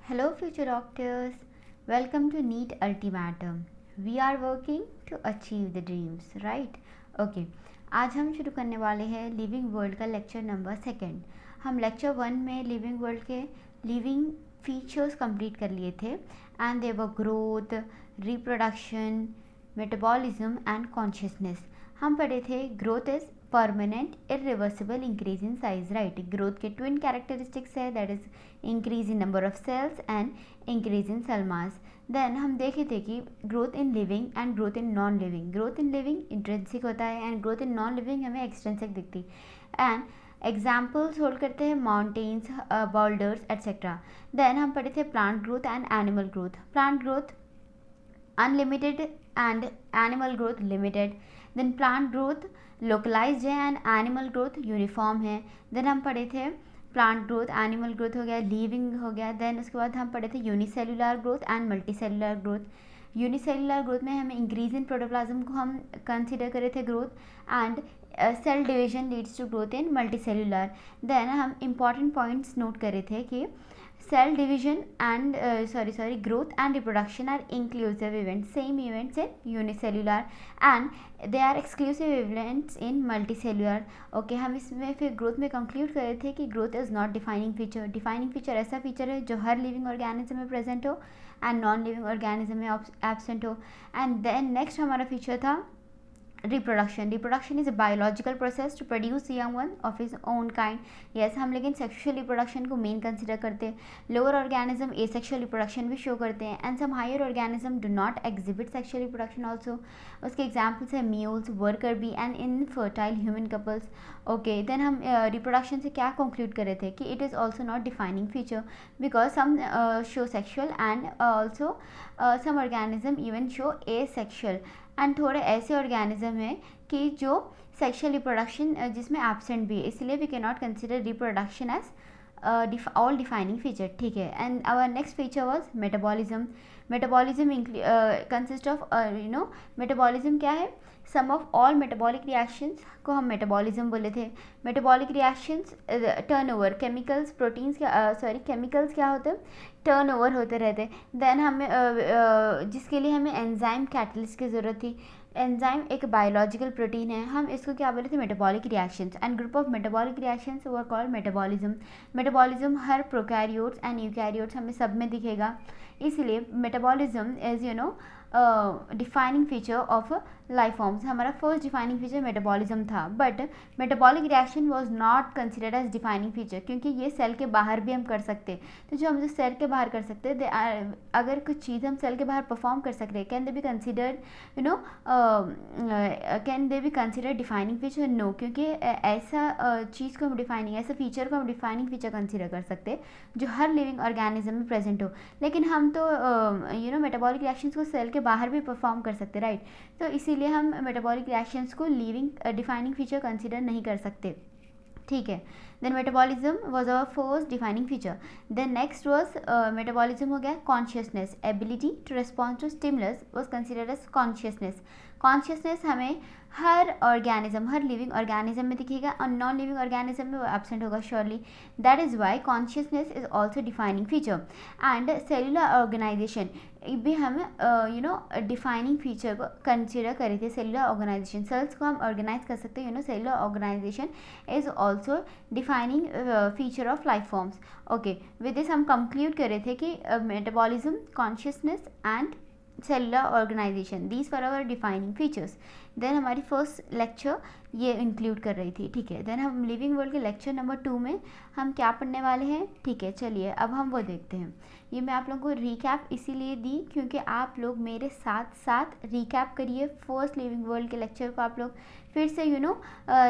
Hello, future doctors. Welcome to NEET Ultimatum. We are working to achieve the dreams, right? Okay. आज हम शुरू करने वाले हैं लिविंग वर्ल्ड का लेक्चर नंबर 2। हम लेक्चर 1 में लिविंग वर्ल्ड के लिविंग फीचर्स कंप्लीट कर लिए थे and they were growth, reproduction, metabolism and consciousness. हम पढ़े थे growth is permanent irreversible increase in size, right. Growth के ट्विन कैरेक्टरिस्टिक्स है, that is increase in number of cells and increase in cell mass. Then हम देखे थे कि growth in living and growth in non living. Growth in living intrinsic होता है and growth in non living हमें extrinsic दिखती। And examples hold करते हैं माउंटेन्स, बोल्डर्स एट्सेट्रा। देन हम पढ़े थे plant growth and animal growth. Plant growth unlimited and animal growth limited. Then plant growth localized है एंड एनिमल ग्रोथ यूनिफॉर्म है। Then हम पढ़े थे प्लांट ग्रोथ, एनिमल ग्रोथ हो गया, लिविंग हो गया। देन उसके बाद हम पढ़े थे unicellular growth and multicellular growth. Unicellular growth में हमें इंक्रीज इन प्रोटोप्लाज्म को हम कंसिडर करे थे growth and cell division leads to growth in multicellular. Then हम इंपॉर्टेंट पॉइंट्स नोट करे थे कि cell division and growth and reproduction are inclusive events, same events in unicellular and they are exclusive events in multicellular. Okay, हम इसमें फिर growth में conclude कर रहे थे कि growth is not defining feature. Defining feature ऐसा फीचर है जो हर लिविंग ऑर्गेनिज्म में प्रेजेंट हो एंड नॉन लिविंग ऑर्गेनिज्म में एब्सेंट हो। एंड देन नेक्स्ट हमारा फीचर था reproduction. Reproduction is a biological process to produce young one of his own kind. Yes, हम लेकिन सेक्शुअल रिप्रोडक्शन को मेन कंसिडर करते हैं। लोअर ऑर्गेनिज्म एसेक्सुअल रिप्रोडक्शन भी शो करते हैं and some higher organism do not exhibit sexual reproduction also. उसके examples है mules, worker bee and infertile human couples. Okay, then हम रिप्रोडक्शन से क्या कंक्लूड कर रहे थे कि it is also not defining feature because some show sexual and also some organism even show asexual and थोड़े ऐसे ऑर्गेनिज्म है कि जो सेक्शुअल रिप्रोडक्शन जिसमें एब्सेंट भी है, इसलिए we can not consider reproduction as all defining feature. ठीक है, and our next feature was metabolism. Metabolism consist of metabolism क्या है? Sum of all metabolic reactions को हम मेटाबॉलिज्म बोले थे। Metabolic reactions turnover, chemicals proteins chemicals क्या होते हैं? टर्नओवर होते रहते। देन हमें जिसके लिए हमें एंजाइम कैटलिस्ट की ज़रूरत थी। एंजाइम एक बायोलॉजिकल प्रोटीन है, हम इसको क्या बोले थे? Metabolic reactions. And group of metabolic reactions were called metabolism. Metabolism हर प्रोकैरियोट्स एंड यूकैरियोट्स हमें सब में दिखेगा, इसलिए metabolism is defining feature of life forms. हमारा फर्स्ट डिफाइनिंग फीचर मेटाबॉलिज्म था, but metabolic reaction was not considered as defining feature क्योंकि ये सेल के बाहर भी हम कर सकते। तो जो हम जो सेल के बाहर कर सकते हैं, अगर कुछ चीज़ हम सेल के बाहर परफॉर्म कर सकते हैं, can they be considered can they be considered defining feature? No, क्योंकि ऐसा चीज़ को हम डिफाइनिंग, ऐसा फीचर को हम डिफाइनिंग फीचर कंसिडर कर सकते हैं जो हर लिविंग ऑर्गेनिज्म में प्रेजेंट हो। लेकिन हम तो मेटाबॉलिक रिएक्शंस को सेल के बाहर भी परफॉर्म कर सकते, राइट। तो इसीलिए हम मेटाबॉलिक रिएक्शंस को लिविंग डिफाइनिंग फीचर कंसिडर नहीं कर सकते। ठीक है, then metabolism was our first defining feature. Then next was metabolism हो गया consciousness. Ability to respond to stimulus was considered as consciousness. Consciousness हमें हर ऑर्गेनिज्म, हर लिविंग ऑर्गेनिज्म में दिखेगा और नॉन लिविंग ऑर्गेनिज्म में वो एब्सेंट होगा surely. That is why consciousness is also defining feature. And cellular organisation भी हम डिफाइनिंग फीचर को कंसिडर करे थे। सेलुलर ऑर्गेनाइजेशन, सेल्स को हम ऑर्गेनाइज कर सकते हैं, cellular organisation is also defining feature of life forms. Okay, with this हम कंक्लूड कर रहे थे कि metabolism, consciousness and cellular organisation, these four our defining features. Then हमारी फर्स्ट लेक्चर ये इंक्लूड कर रही थी। ठीक है, देन हम लिविंग वर्ल्ड के लेक्चर नंबर 2 में हम क्या पढ़ने वाले हैं? ठीक है, चलिए अब हम वो देखते हैं। ये मैं आप लोगों को रिकैप इसीलिए दी क्योंकि आप लोग मेरे साथ साथ रिकैप करिए फर्स्ट लिविंग वर्ल्ड के लेक्चर को, आप लोग फिर से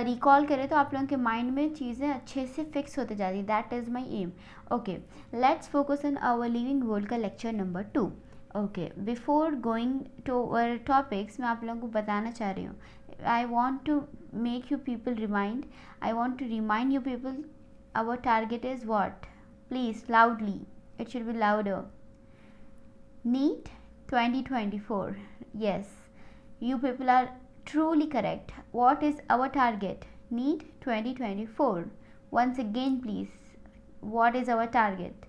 रिकॉल करें तो आप लोगों के माइंड में चीज़ें अच्छे से फिक्स होते जाती। That is my aim. Okay, let's focus on our living world का lecture number 2। Okay, before going to our topics मैं आप लोगों को बताना चाह रही हूँ, I want to make you people remind, I want to remind you people our target is what? Please loudly, it should be louder. NEET 2024. Yes, you people are truly correct. What is our target? NEET 2024. Once again please, what is our target?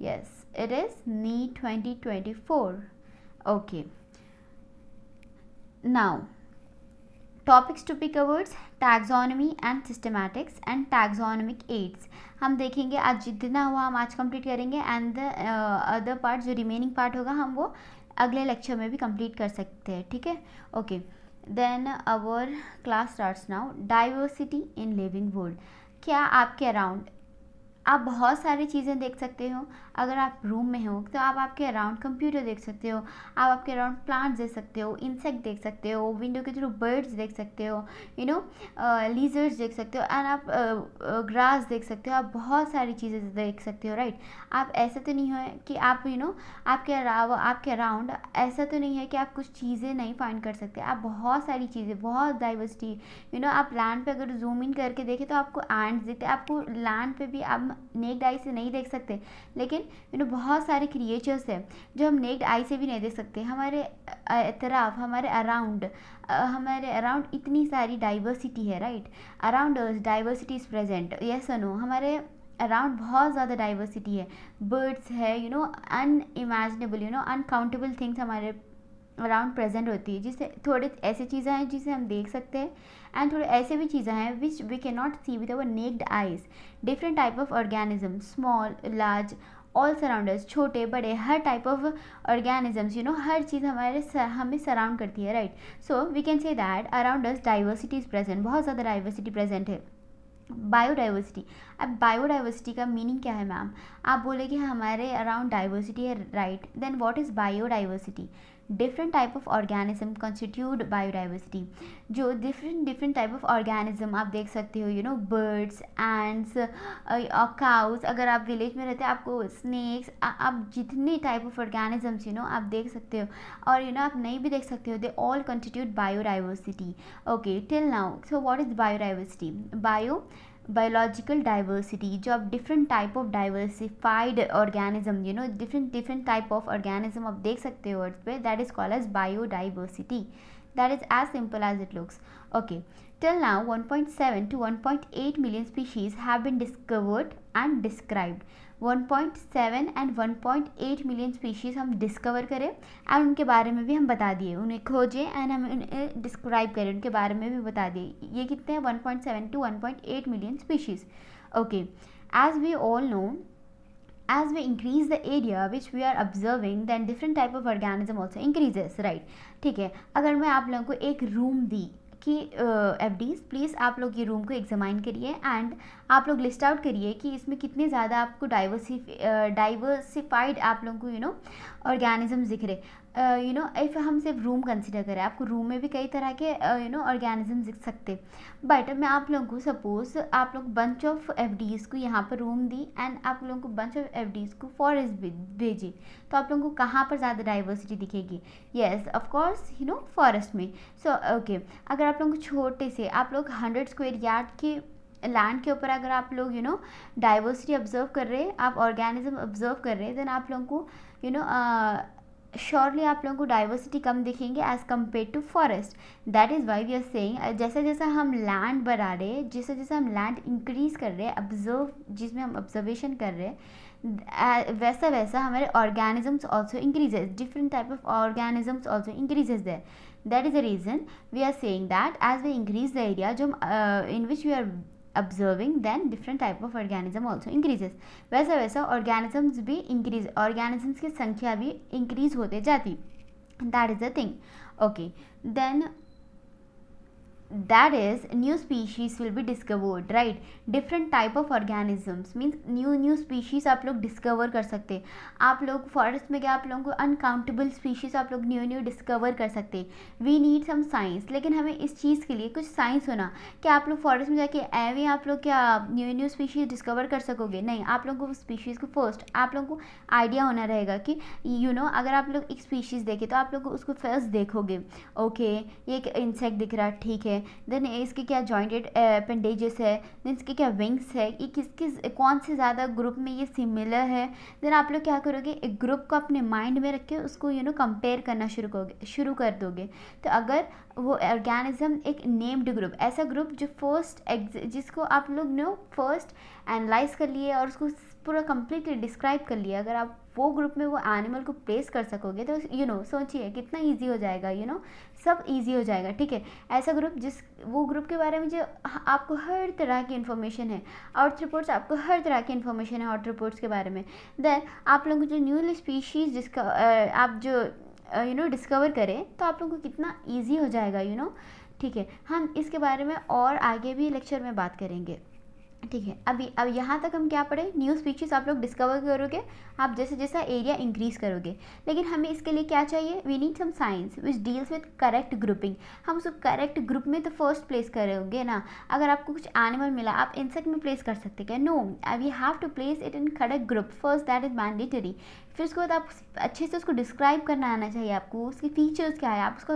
Yes, it is NEET 2024. Okay. Now, topics to be covered: taxonomy and systematics and taxonomic aids. हम देखेंगे आज जितना हुआ हम आज complete करेंगे, and the other part जो remaining part होगा हम वो अगले लेक्चर में भी कंप्लीट कर सकते हैं, ठीक है. Okay, then our class starts now. Diversity in living world. क्या आपके अराउंड आप बहुत सारी चीज़ें देख सकते हो. अगर आप रूम में हो तो आप आपके अराउंड कंप्यूटर देख सकते हो, आप आपके अराउंड प्लांट्स देख सकते हो, इंसेक्ट देख सकते हो, विंडो के थ्रू बर्ड्स देख सकते हो, लीजर्ड्स देख सकते हो, एंड आप ग्रास देख सकते हो. आप बहुत सारी चीज़ें देख सकते हो, राइट. आप ऐसा तो नहीं है कि आप आपके अराउंड ऐसा तो नहीं है कि आप कुछ चीज़ें नहीं फाइंड कर सकते. आप बहुत सारी चीज़ें, बहुत डाइवर्सिटी. आप लैंड पे अगर जूम इन करके देखें तो आपको एंड्स दिखते हैं. आपको लैंड पे भी आप नेक्ड आई से नहीं देख सकते, लेकिन बहुत सारे क्रिएचर्स हैं जो हम नेक्ड आई से भी नहीं देख सकते. हमारे तरफ, हमारे अराउंड इतनी सारी डाइवर्सिटी है, right. Around us diversity is present, yes और नो. हमारे अराउंड बहुत ज़्यादा डाइवर्सिटी है. बर्ड्स है, अनइमेजिनेबल, अनकाउंटेबल थिंग्स हमारे अराउंड प्रेजेंट होती है, जिससे थोड़े ऐसी चीज़ें हैं जिसे हम देख सकते हैं, एंड थोड़े ऐसे भी चीज़ें हैं which we can not see with our naked eyes. Different type of organism, small, large, all surrounders, छोटे बड़े, हर टाइप ऑफ ऑर्गेनिजम्स, हर चीज़ हमें सराउंड करती है, right. So we can say that around us diversity is present. बहुत ज़्यादा डाइवर्सिटी प्रेजेंट है. बायोडाइवर्सिटी. अब बायोडाइवर्सिटी का मीनिंग क्या है मैम? आप बोले कि हमारे अराउंड डाइवर्सिटी है, right. Then what is biodiversity? Different type of organism constitute biodiversity. जो डिफरेंट टाइप ऑफ ऑर्गेनिज्म आप देख सकते हो, बर्ड्स, एंड्स, काउज. अगर आप विलेज में रहते हैं आपको स्नेक्स, आप जितने टाइप ऑफ ऑर्गेनिजम्स आप देख सकते हो, और आप नहीं भी देख सकते हो. They all constitute biodiversity. Okay, till now. So what is biodiversity? Biological diversity, जो आप different type of diversified organism, different type of organism आप देख सकते हो अर्थ पे, that is called as biodiversity. That is as simple as it looks. Okay, till now 1.7 to 1.8 million species have been discovered and described. 1.7 and 1.8 million species हम discover करें, and उनके बारे में भी हम बता दिए. उन्हें खोजें एंड हम उन्हें डिस्क्राइब करें, उनके बारे में भी बता दिए. ये कितने हैं? 1.7 to 1.8 million species. Okay, as we all know, as we increase the area which we are observing, then different type of organism also increases, right. ठीक है. अगर मैं आप लोगों को एक रूम दी कि एफडीज, प्लीज़ आप लोग ये रूम को एग्जामाइन करिए, एंड आप लोग लिस्ट आउट करिए कि इसमें कितने ज़्यादा आपको डाइवर्सिफाइड आप लोगों को ऑर्गेनिजम्स दिख रहे. इफ़ हम सिर्फ रूम कंसिडर करें, आपको रूम में भी कई तरह के ऑर्गेनिजम्स दिख सकते. बट मैं आप लोगों को सपोज आप लोग बंच ऑफ एफडीज को यहाँ पर रूम दी, एंड आप लोगों को बंच ऑफ एफडीज को फॉरेस्ट भेजी, तो आप लोगों को कहाँ पर ज़्यादा डाइवर्सिटी दिखेगी? येस, ऑफकोर्स फॉरेस्ट में. सो ओके, अगर आप लोगों को छोटे से, आप लोग 100 स्क्वायर यार्ड के लैंड के ऊपर अगर आप लोग डाइवर्सिटी ऑब्जर्व कर रहे हैं, आप ऑर्गेनिज्म ऑब्जर्व कर रहे हैं, देन आप लोगों को श्योरली आप लोगों को डाइवर्सिटी कम दिखेंगे as compare to forest. That is why we are saying, जैसा जैसा हम लैंड बढ़ा रहे हैं, जैसा जैसा हम लैंड इंक्रीज़ कर रहे हैं, ऑब्जर्व जिसमें हम ऑब्जर्वेशन कर रहे हैं, वैसा वैसा हमारे organisms also increases. Different type of organisms also increases there. That is the reason we are saying that as we increase the area जो in which we are observing, then different type of organism also increases. वैसा वैसा organisms भी increase, organisms की संख्या भी increase होते जाती. That is the thing. Okay, then that is new species will be discovered, right. different type of organisms means new species आप लोग discover कर सकते. आप लोग फॉरेस्ट में गए, आप लोगों को अनकाउंटेबल स्पीशीज़ आप लोग न्यू डिस्कवर कर सकते. वी नीड सम साइंस, लेकिन हमें इस चीज़ के लिए कुछ साइंस होना. क्या आप लोग फॉरेस्ट में जाके एवं आप लोग क्या न्यू स्पीशीज़ डिस्कवर कर सकोगे? नहीं. आप लोगों को स्पीशीज़ को फर्स्ट आप लोगों को आइडिया होना रहेगा कि अगर आप लोग एक स्पीशीज़ देखें तो आप लोग उसको फर्स्ट देखोगे. ओके, ये एक इंसेक्ट दिख रहा है, ठीक है. देन इसके क्या जॉइंटेड अपेंडेजेस है, देन इसके क्या विंग्स है, ये किस कौन से ज़्यादा ग्रुप में ये सिमिलर है. देन आप लोग क्या करोगे, एक ग्रुप को अपने माइंड में रख के उसको कंपेयर करना शुरू कर दोगे. तो अगर वो ऑर्गेनिज्म एक नेम्ड ग्रुप, ऐसा ग्रुप जो फर्स्ट जिसको आप लोग फर्स्ट एनालाइज कर लिए और उसको पूरा कंप्लीटली डिस्क्राइब कर लिया, अगर आप वो ग्रुप में वो एनिमल को प्लेस कर सकोगे तो सोचिए कितना इजी हो जाएगा, सब इजी हो जाएगा, ठीक है। ऐसा ग्रुप वो ग्रुप के बारे में जो आपको हर तरह की इन्फॉर्मेशन है, अर्थ रिपोर्ट्स आपको हर तरह की इन्फॉर्मेशन है अर्थ रिपोर्ट्स के बारे में। देन आप लोगों को जो न्यू स्पीशीज़ जिसका आप जो डिस्कवर करें तो आप लोगों को कितना ईजी हो जाएगा, ठीक है। हम इसके बारे में और आगे भी लेक्चर में बात करेंगे, ठीक है। अब यहाँ तक हम क्या पढ़े, न्यू स्पीशीज़ आप लोग डिस्कवर करोगे आप जैसे जैसा एरिया इंक्रीज करोगे, लेकिन हमें इसके लिए क्या चाहिए, we need some science which deals with correct grouping. हम उसको करेक्ट ग्रुप में तो फर्स्ट प्लेस करोगे ना। अगर आपको कुछ एनिमल मिला आप इंसेक्ट में प्लेस कर सकते क्या, no, we have to place it in correct group first, that is mandatory. फिर उसके बाद आप अच्छे से उसको डिस्क्राइब करना आना चाहिए आपको, उसके फीचर्स क्या है, आप उसको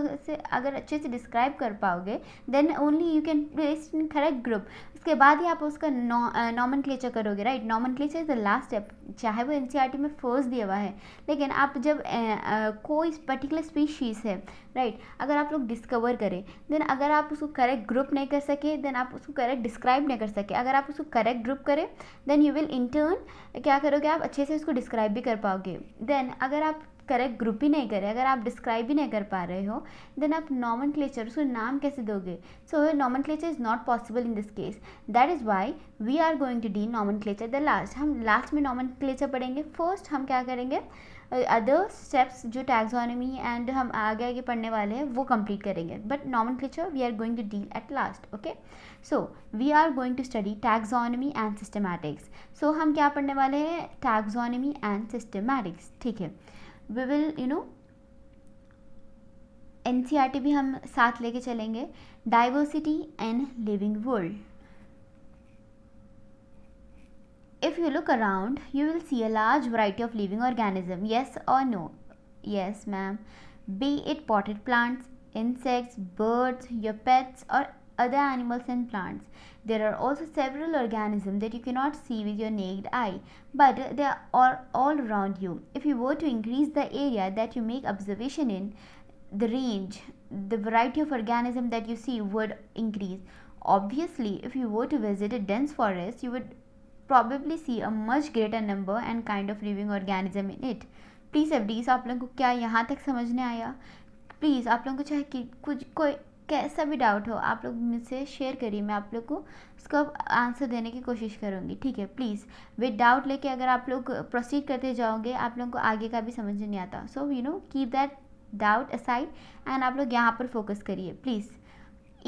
अगर अच्छे से डिस्क्राइब कर पाओगे then only you can place in correct group. उसके बाद ही आप उसका नॉमेनक्लेचर करोगे, right. Nomenclature is the last step, चाहे वो एनसीईआरटी में फर्स्ट दिया हुआ है, लेकिन आप जब कोई पर्टिकुलर स्पीशीज़ है, राइट, अगर आप लोग डिस्कवर करें देन अगर आप उसको करेक्ट ग्रुप नहीं कर सके देन आप उसको करेक्ट डिस्क्राइब नहीं कर सके, अगर आप उसको करेक्ट ग्रुप करें then you will in turn क्या करोगे, आप अच्छे से उसको डिस्क्राइब भी कर पाओगे। देन अगर आप करेक्ट ग्रुप ही नहीं करें, अगर आप डिस्क्राइब भी नहीं कर पा रहे हो देन आप नॉमेनक्लेचर उसको नाम कैसे दोगे। So nomenclature is not possible in this case, that is why we are going to the nomenclature the last. हम लास्ट में नॉमेनक्लेचर पढ़ेंगे, फर्स्ट हम क्या करेंगे अदर स्टेप्स जो टैक्सोनॉमी एंड हम आगे आगे पढ़ने वाले हैं वो कंप्लीट करेंगे, but nomenclature we are going to deal at last, okay. So we are going to study taxonomy and systematics. So हम क्या पढ़ने वाले हैं, टैक्सोनॉमी एंड सिस्टमैटिक्स, ठीक है। वी विल एनसीईआरटी भी हम साथ लेके चलेंगे, diversity in living world. If you look around, you will see a large variety of living organisms. Yes or no? Yes, ma'am. Be it potted plants, insects, birds, your pets, or other animals and plants. There are also several organisms that you cannot see with your naked eye, but they are all around you. If you were to increase the area that you make observation in, the range, the variety of organisms that you see would increase. Obviously, if you were to visit a dense forest, you would probably see a much greater number and kind of living organism in it. Please FDs आप लोगों को क्या यहाँ तक समझने आया? Please आप लोगों को चाहे कि कुछ कोई कैसा भी डाउट हो आप लोग मुझसे शेयर करिए, मैं आप लोग को उसका आंसर देने की कोशिश करूँगी, ठीक है। प्लीज़ विद डाउट लेके अगर आप लोग प्रोसीड करते जाओगे आप लोगों को आगे का भी समझ नहीं आता। So keep that doubt aside and आप लोग यहाँ पर फोकस करिए please.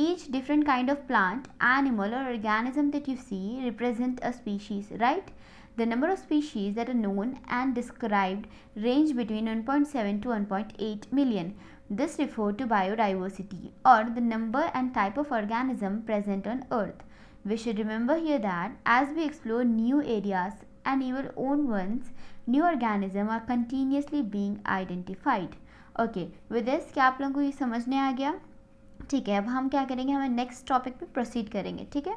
Each different kind of plant, animal or organism that you see represent a species, right? The number of species that are known and described range between 1.7 to 1.8 million. This refers to biodiversity or the number and type of organism present on earth. We should remember here that as we explore new areas and even old ones, new organisms are continuously being identified. Okay, with this क्या आप लोगों को ये समझने आ गया? ठीक है, अब हम क्या करेंगे, हमें नेक्स्ट टॉपिक पे प्रोसीड करेंगे, ठीक है।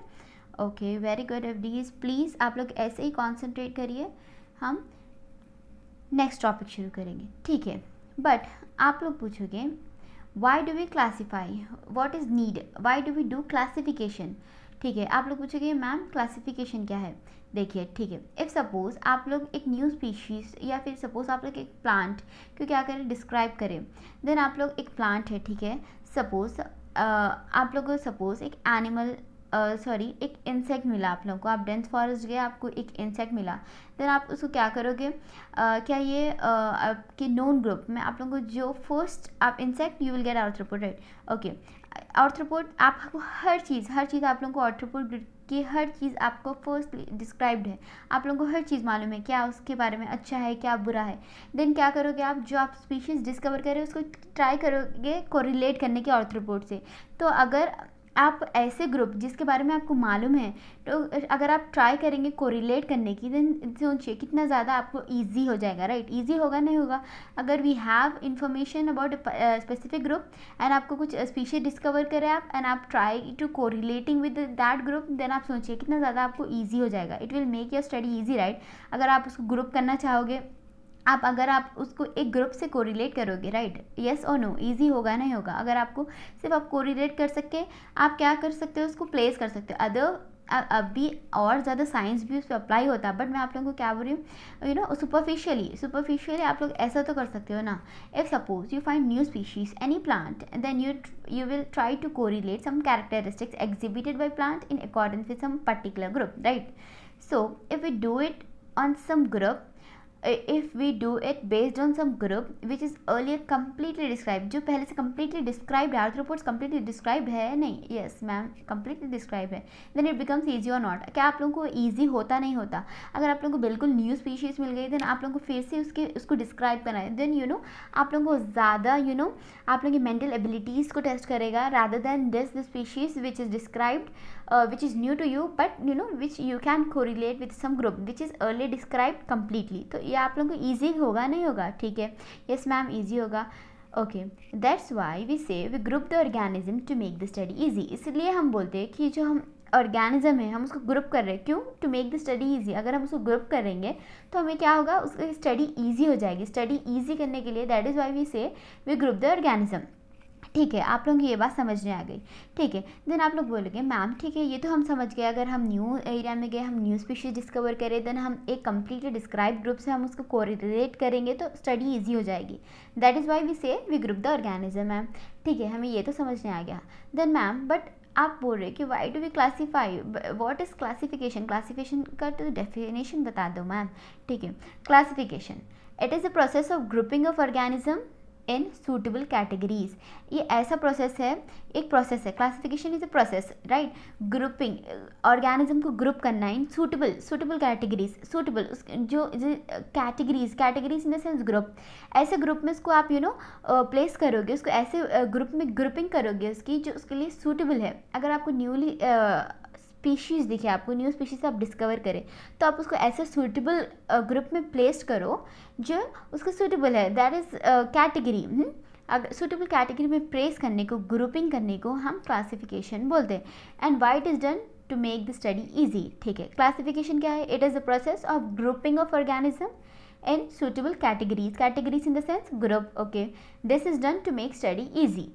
Okay, very good FDs, please आप लोग ऐसे ही कॉन्सेंट्रेट करिए, हम नेक्स्ट टॉपिक शुरू करेंगे, ठीक है। बट आप लोग पूछोगे why do we classify, what is need, why do we do classification, ठीक है। आप लोग पूछोगे मैम क्लासिफिकेशन क्या है। देखिए, ठीक है, इफ़ सपोज़ आप लोग एक न्यू स्पीशीज़ या फिर सपोज़ आप लोग एक प्लांट को क्या करें, डिस्क्राइब करें, देन आप लोग एक प्लांट है, ठीक है, सपोज़ आप लोगों को सपोज़ एक एनिमल एक इंसेक्ट मिला आप लोगों को, आप डेंस फॉरेस्ट गए आपको एक इंसेक्ट मिला, देन आप उसको क्या करोगे, क्या ये आपके नोन ग्रुप में आप लोगों को जो फर्स्ट आप insect you will get arthropod, right, okay. Arthropod आपको हर चीज़ आप लोगों को आर्थ्रोपोड की हर चीज़ आपको फर्स्ट डिस्क्राइब्ड है, आप लोगों को हर चीज़ मालूम है क्या उसके बारे में अच्छा है क्या बुरा है। देन क्या करोगे, आप जो आप स्पीशीज़ डिस्कवर करें उसको ट्राई करोगे कोरिलेट करने के आर्थ्रोपोड से। तो अगर आप ऐसे ग्रुप जिसके बारे में आपको मालूम है तो अगर आप ट्राई करेंगे कोरिलेट करने की, देन सोचिए कितना ज़्यादा आपको इजी हो जाएगा, राइट। इजी होगा नहीं होगा, अगर we have information about specific group and आपको कुछ स्पीशीज डिस्कवर करें आप एंड आप try to correlating with that group, then आप सोचिए कितना ज़्यादा आपको ईजी हो जाएगा, it will make your study easy, right. अगर आप उसको ग्रुप करना चाहोगे आप अगर आप उसको एक ग्रुप से कोरिलेट करोगे, राइट, यस और नो, इजी होगा नहीं होगा? अगर आपको सिर्फ आप कोरिलेट कर सके, आप क्या कर सकते हो, उसको प्लेस कर सकते हो। अदर अभी और ज़्यादा साइंस भी उस पर अप्लाई होता है, बट मैं आप लोगों को क्या बोल रही हूँ, यू नो, सुपरफिशियली आप लोग ऐसा तो कर सकते हो ना। If suppose you find new species any plant, then you will try to correlate some characteristics exhibited by plant in accordance with some particular group, right? So if we do it on some group, if we do it based on some group which is earlier completely described, जो पहले से completely described है, arthropods completely described है नहीं, yes ma'am completely described है, then it becomes easy or not? क्या आप लोगों को easy होता नहीं होता? अगर आप लोगों को बिल्कुल न्यू स्पीशीज़ मिल गई, then आप लोगों को फिर से उसको डिस्क्राइब करना है, then you know आप लोगों को ज़्यादा you know आप लोगों की मेंटल एबिलिटीज़ को टेस्ट करेगा, rather than this the species which is described which is new to you, but you know which you can correlate with some group which is earlier described completely. तो ये आप लोगों को easy होगा नहीं होगा? ठीक है, yes मैम easy होगा। Okay, that's why we say we group the organism to make the study easy. इसलिए हम बोलते हैं कि जो हम ऑर्गेनिज्म है हम उसको ग्रुप कर रहे हैं, क्यों? To make the study easy. अगर हम उसको ग्रुप करेंगे तो हमें क्या होगा, उसकी स्टडी ईजी हो जाएगी। स्टडी ईजी करने के लिए that is why we say we group the organism. ठीक है, आप लोगों की ये बात समझने आ गई। ठीक है, देन आप लोग बोलोगे मैम ठीक है ये तो हम समझ गए, अगर हम न्यू एरिया में गए, हम न्यू स्पीशीज डिस्कवर करें, देन हम एक कम्प्लीटली डिस्क्राइब ग्रुप से हम उसको कोरिलेट करेंगे तो स्टडी इजी हो जाएगी। That is why we say we group the organism ma'am. ठीक है, हमें ये तो समझने आ गया। देन मैम बट आप बोल रहे कि why do we classify, what is classification? Classification का तो डेफिनेशन बता दो मैम। ठीक है, classification it is the process of grouping of organism in suitable categories. ये ऐसा प्रोसेस है, एक प्रोसेस है, classification is a process, right. Grouping organism को ग्रुप करना इन सूटेबल कैटेगरीज, सूटेबल जो categories in the sense group, ऐसे group में उसको आप प्लेस करोगे, उसको ऐसे ग्रुप में ग्रुपिंग करोगे उसकी जो उसके लिए सूटेबल है। अगर आपको न्यूली स्पीशीज़ दिखे, आपको न्यू स्पीशीज़ आप डिस्कवर करें तो आप उसको ऐसे सूटेबल ग्रुप में प्लेस करो जो उसको सूटेबल है, दैट इज़ कैटेगरी। अगर सूटेबल कैटेगरी में प्लेस करने को, ग्रुपिंग करने को हम क्लासिफिकेशन बोलते हैं। And why it is done to make the study easy. ठीक है, क्लासिफिकेशन क्या है? It is the process of grouping of organism in suitable categories in the sense group. Okay, this is done to make study easy.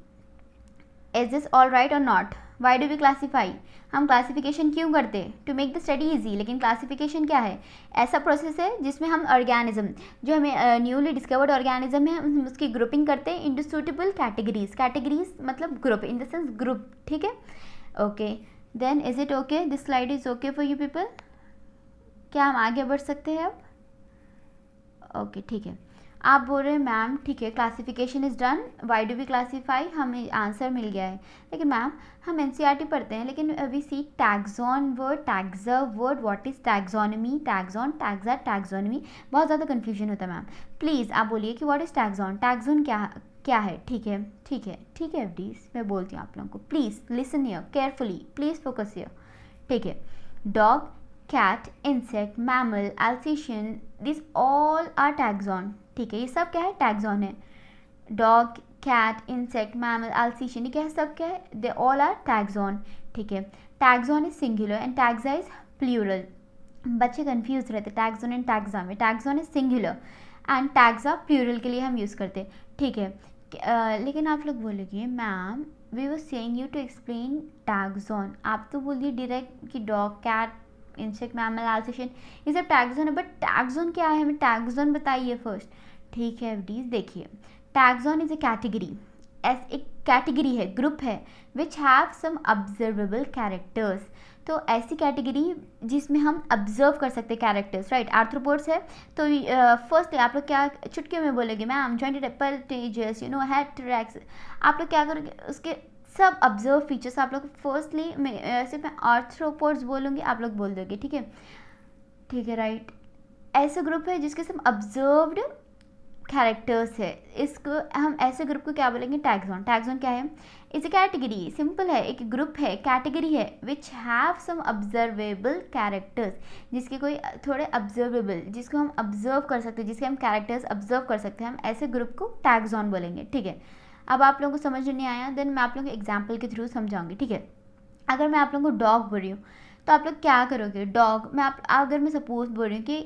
Is this all right or not? Why do we classify? हम classification क्यों करते हैं? To make the study easy. लेकिन classification क्या है? ऐसा process है जिसमें हम ऑर्गेनिज्म, जो हमें न्यूली डिस्कवर्ड ऑर्गेनिज्म है, हम उसकी ग्रुपिंग करते हैं इनटू सूटेबल कैटेगरीज मतलब group in the sense group. ठीक है, okay, then is it okay? This slide is okay for you people? क्या हम आगे बढ़ सकते हैं अब? ओके, ठीक है। आप बोल रहे हैं मैम ठीक है classification is done, why do we classify, हमें आंसर मिल गया है। लेकिन मैम हम एनसीईआरटी पढ़ते हैं, लेकिन we see taxon word, taxer word, what is taxonomy, taxon, taxer, taxonomy, बहुत ज़्यादा कन्फ्यूजन होता है मैम। प्लीज़ आप बोलिए कि व्हाट इज़ टैक्सॉन, टैक्सोन क्या है? ठीक है ठीक है ठीक है प्लीज़, मैं बोलती हूँ आप लोगों को, please listen here carefully, please focus here. ठीक है, dog, cat, insect, mammal, alsatian, these all are taxon। ठीक है, ये सब क्या है? टैक्सॉन है। Dog, cat, insect, mammal, Alsatian, ये क्या है? सब क्या है? They all are taxon. ठीक है, taxon is singular and taxa is plural. बच्चे कंफ्यूज रहते टैक्सॉन एंड टैक्सा में। Taxon is singular and taxa plural के लिए हम यूज़ करते हैं। ठीक है, लेकिन आप लोग बोलोगे ma'am we were saying you to explain taxon, आप तो बोलिए डायरेक्ट कि dog, cat, insect, mammal, Alsatian ये सब टैक्सॉन है, बट टैक्सॉन क्या है? हमें टैक्सॉन बताइए फर्स्ट। ठीक है प्लीज, देखिए टैक्सॉन इज ए कैटेगरी, एक कैटेगरी है, ग्रुप है, which have some observable characters. तो ऐसी कैटेगरी जिसमें हम ऑब्जर्व कर सकते हैं कैरेक्टर्स, राइट। आर्थ्रोपोड्स है तो फर्स्ट आप लोग क्या चुटकी में बोलेंगे ma'am? Jointed appendages, head, tracks, आप लोग क्या करोगे? उसके सब ऑब्जर्व फीचर्स आप लोग फर्स्टली सिर्फ मैं आर्थ्रोपोड्स बोलूँगी, आप लोग बोल दोगे। ठीक है ठीक है, राइट। ऐसे ग्रुप है जिसके सब ऑब्जर्व्ड कैरेक्टर्स है, इसको हम ऐसे ग्रुप को क्या बोलेंगे? टैक्सॉन। टैक्सॉन क्या है? इट्स ए कैटेगरी, सिंपल है, एक ग्रुप है, कैटेगरी है, which have some observable characters, जिसके कोई थोड़े ऑब्जर्वेबल, जिसको हम ऑब्जर्व कर सकते हैं, जिसके हम कैरेक्टर्स ऑब्जर्व कर सकते हैं, हम ऐसे ग्रुप को टैक्सॉन बोलेंगे। ठीक है, अब आप लोगों को समझ नहीं आया, देन मैं आप लोगों को एग्जाम्पल के थ्रू समझाऊंगी। ठीक है, अगर मैं आप लोगों को डॉग बोल रही हूँ तो आप लोग क्या करोगे, डॉग मैं आप अगर मैं सपोज बोल रही हूँ कि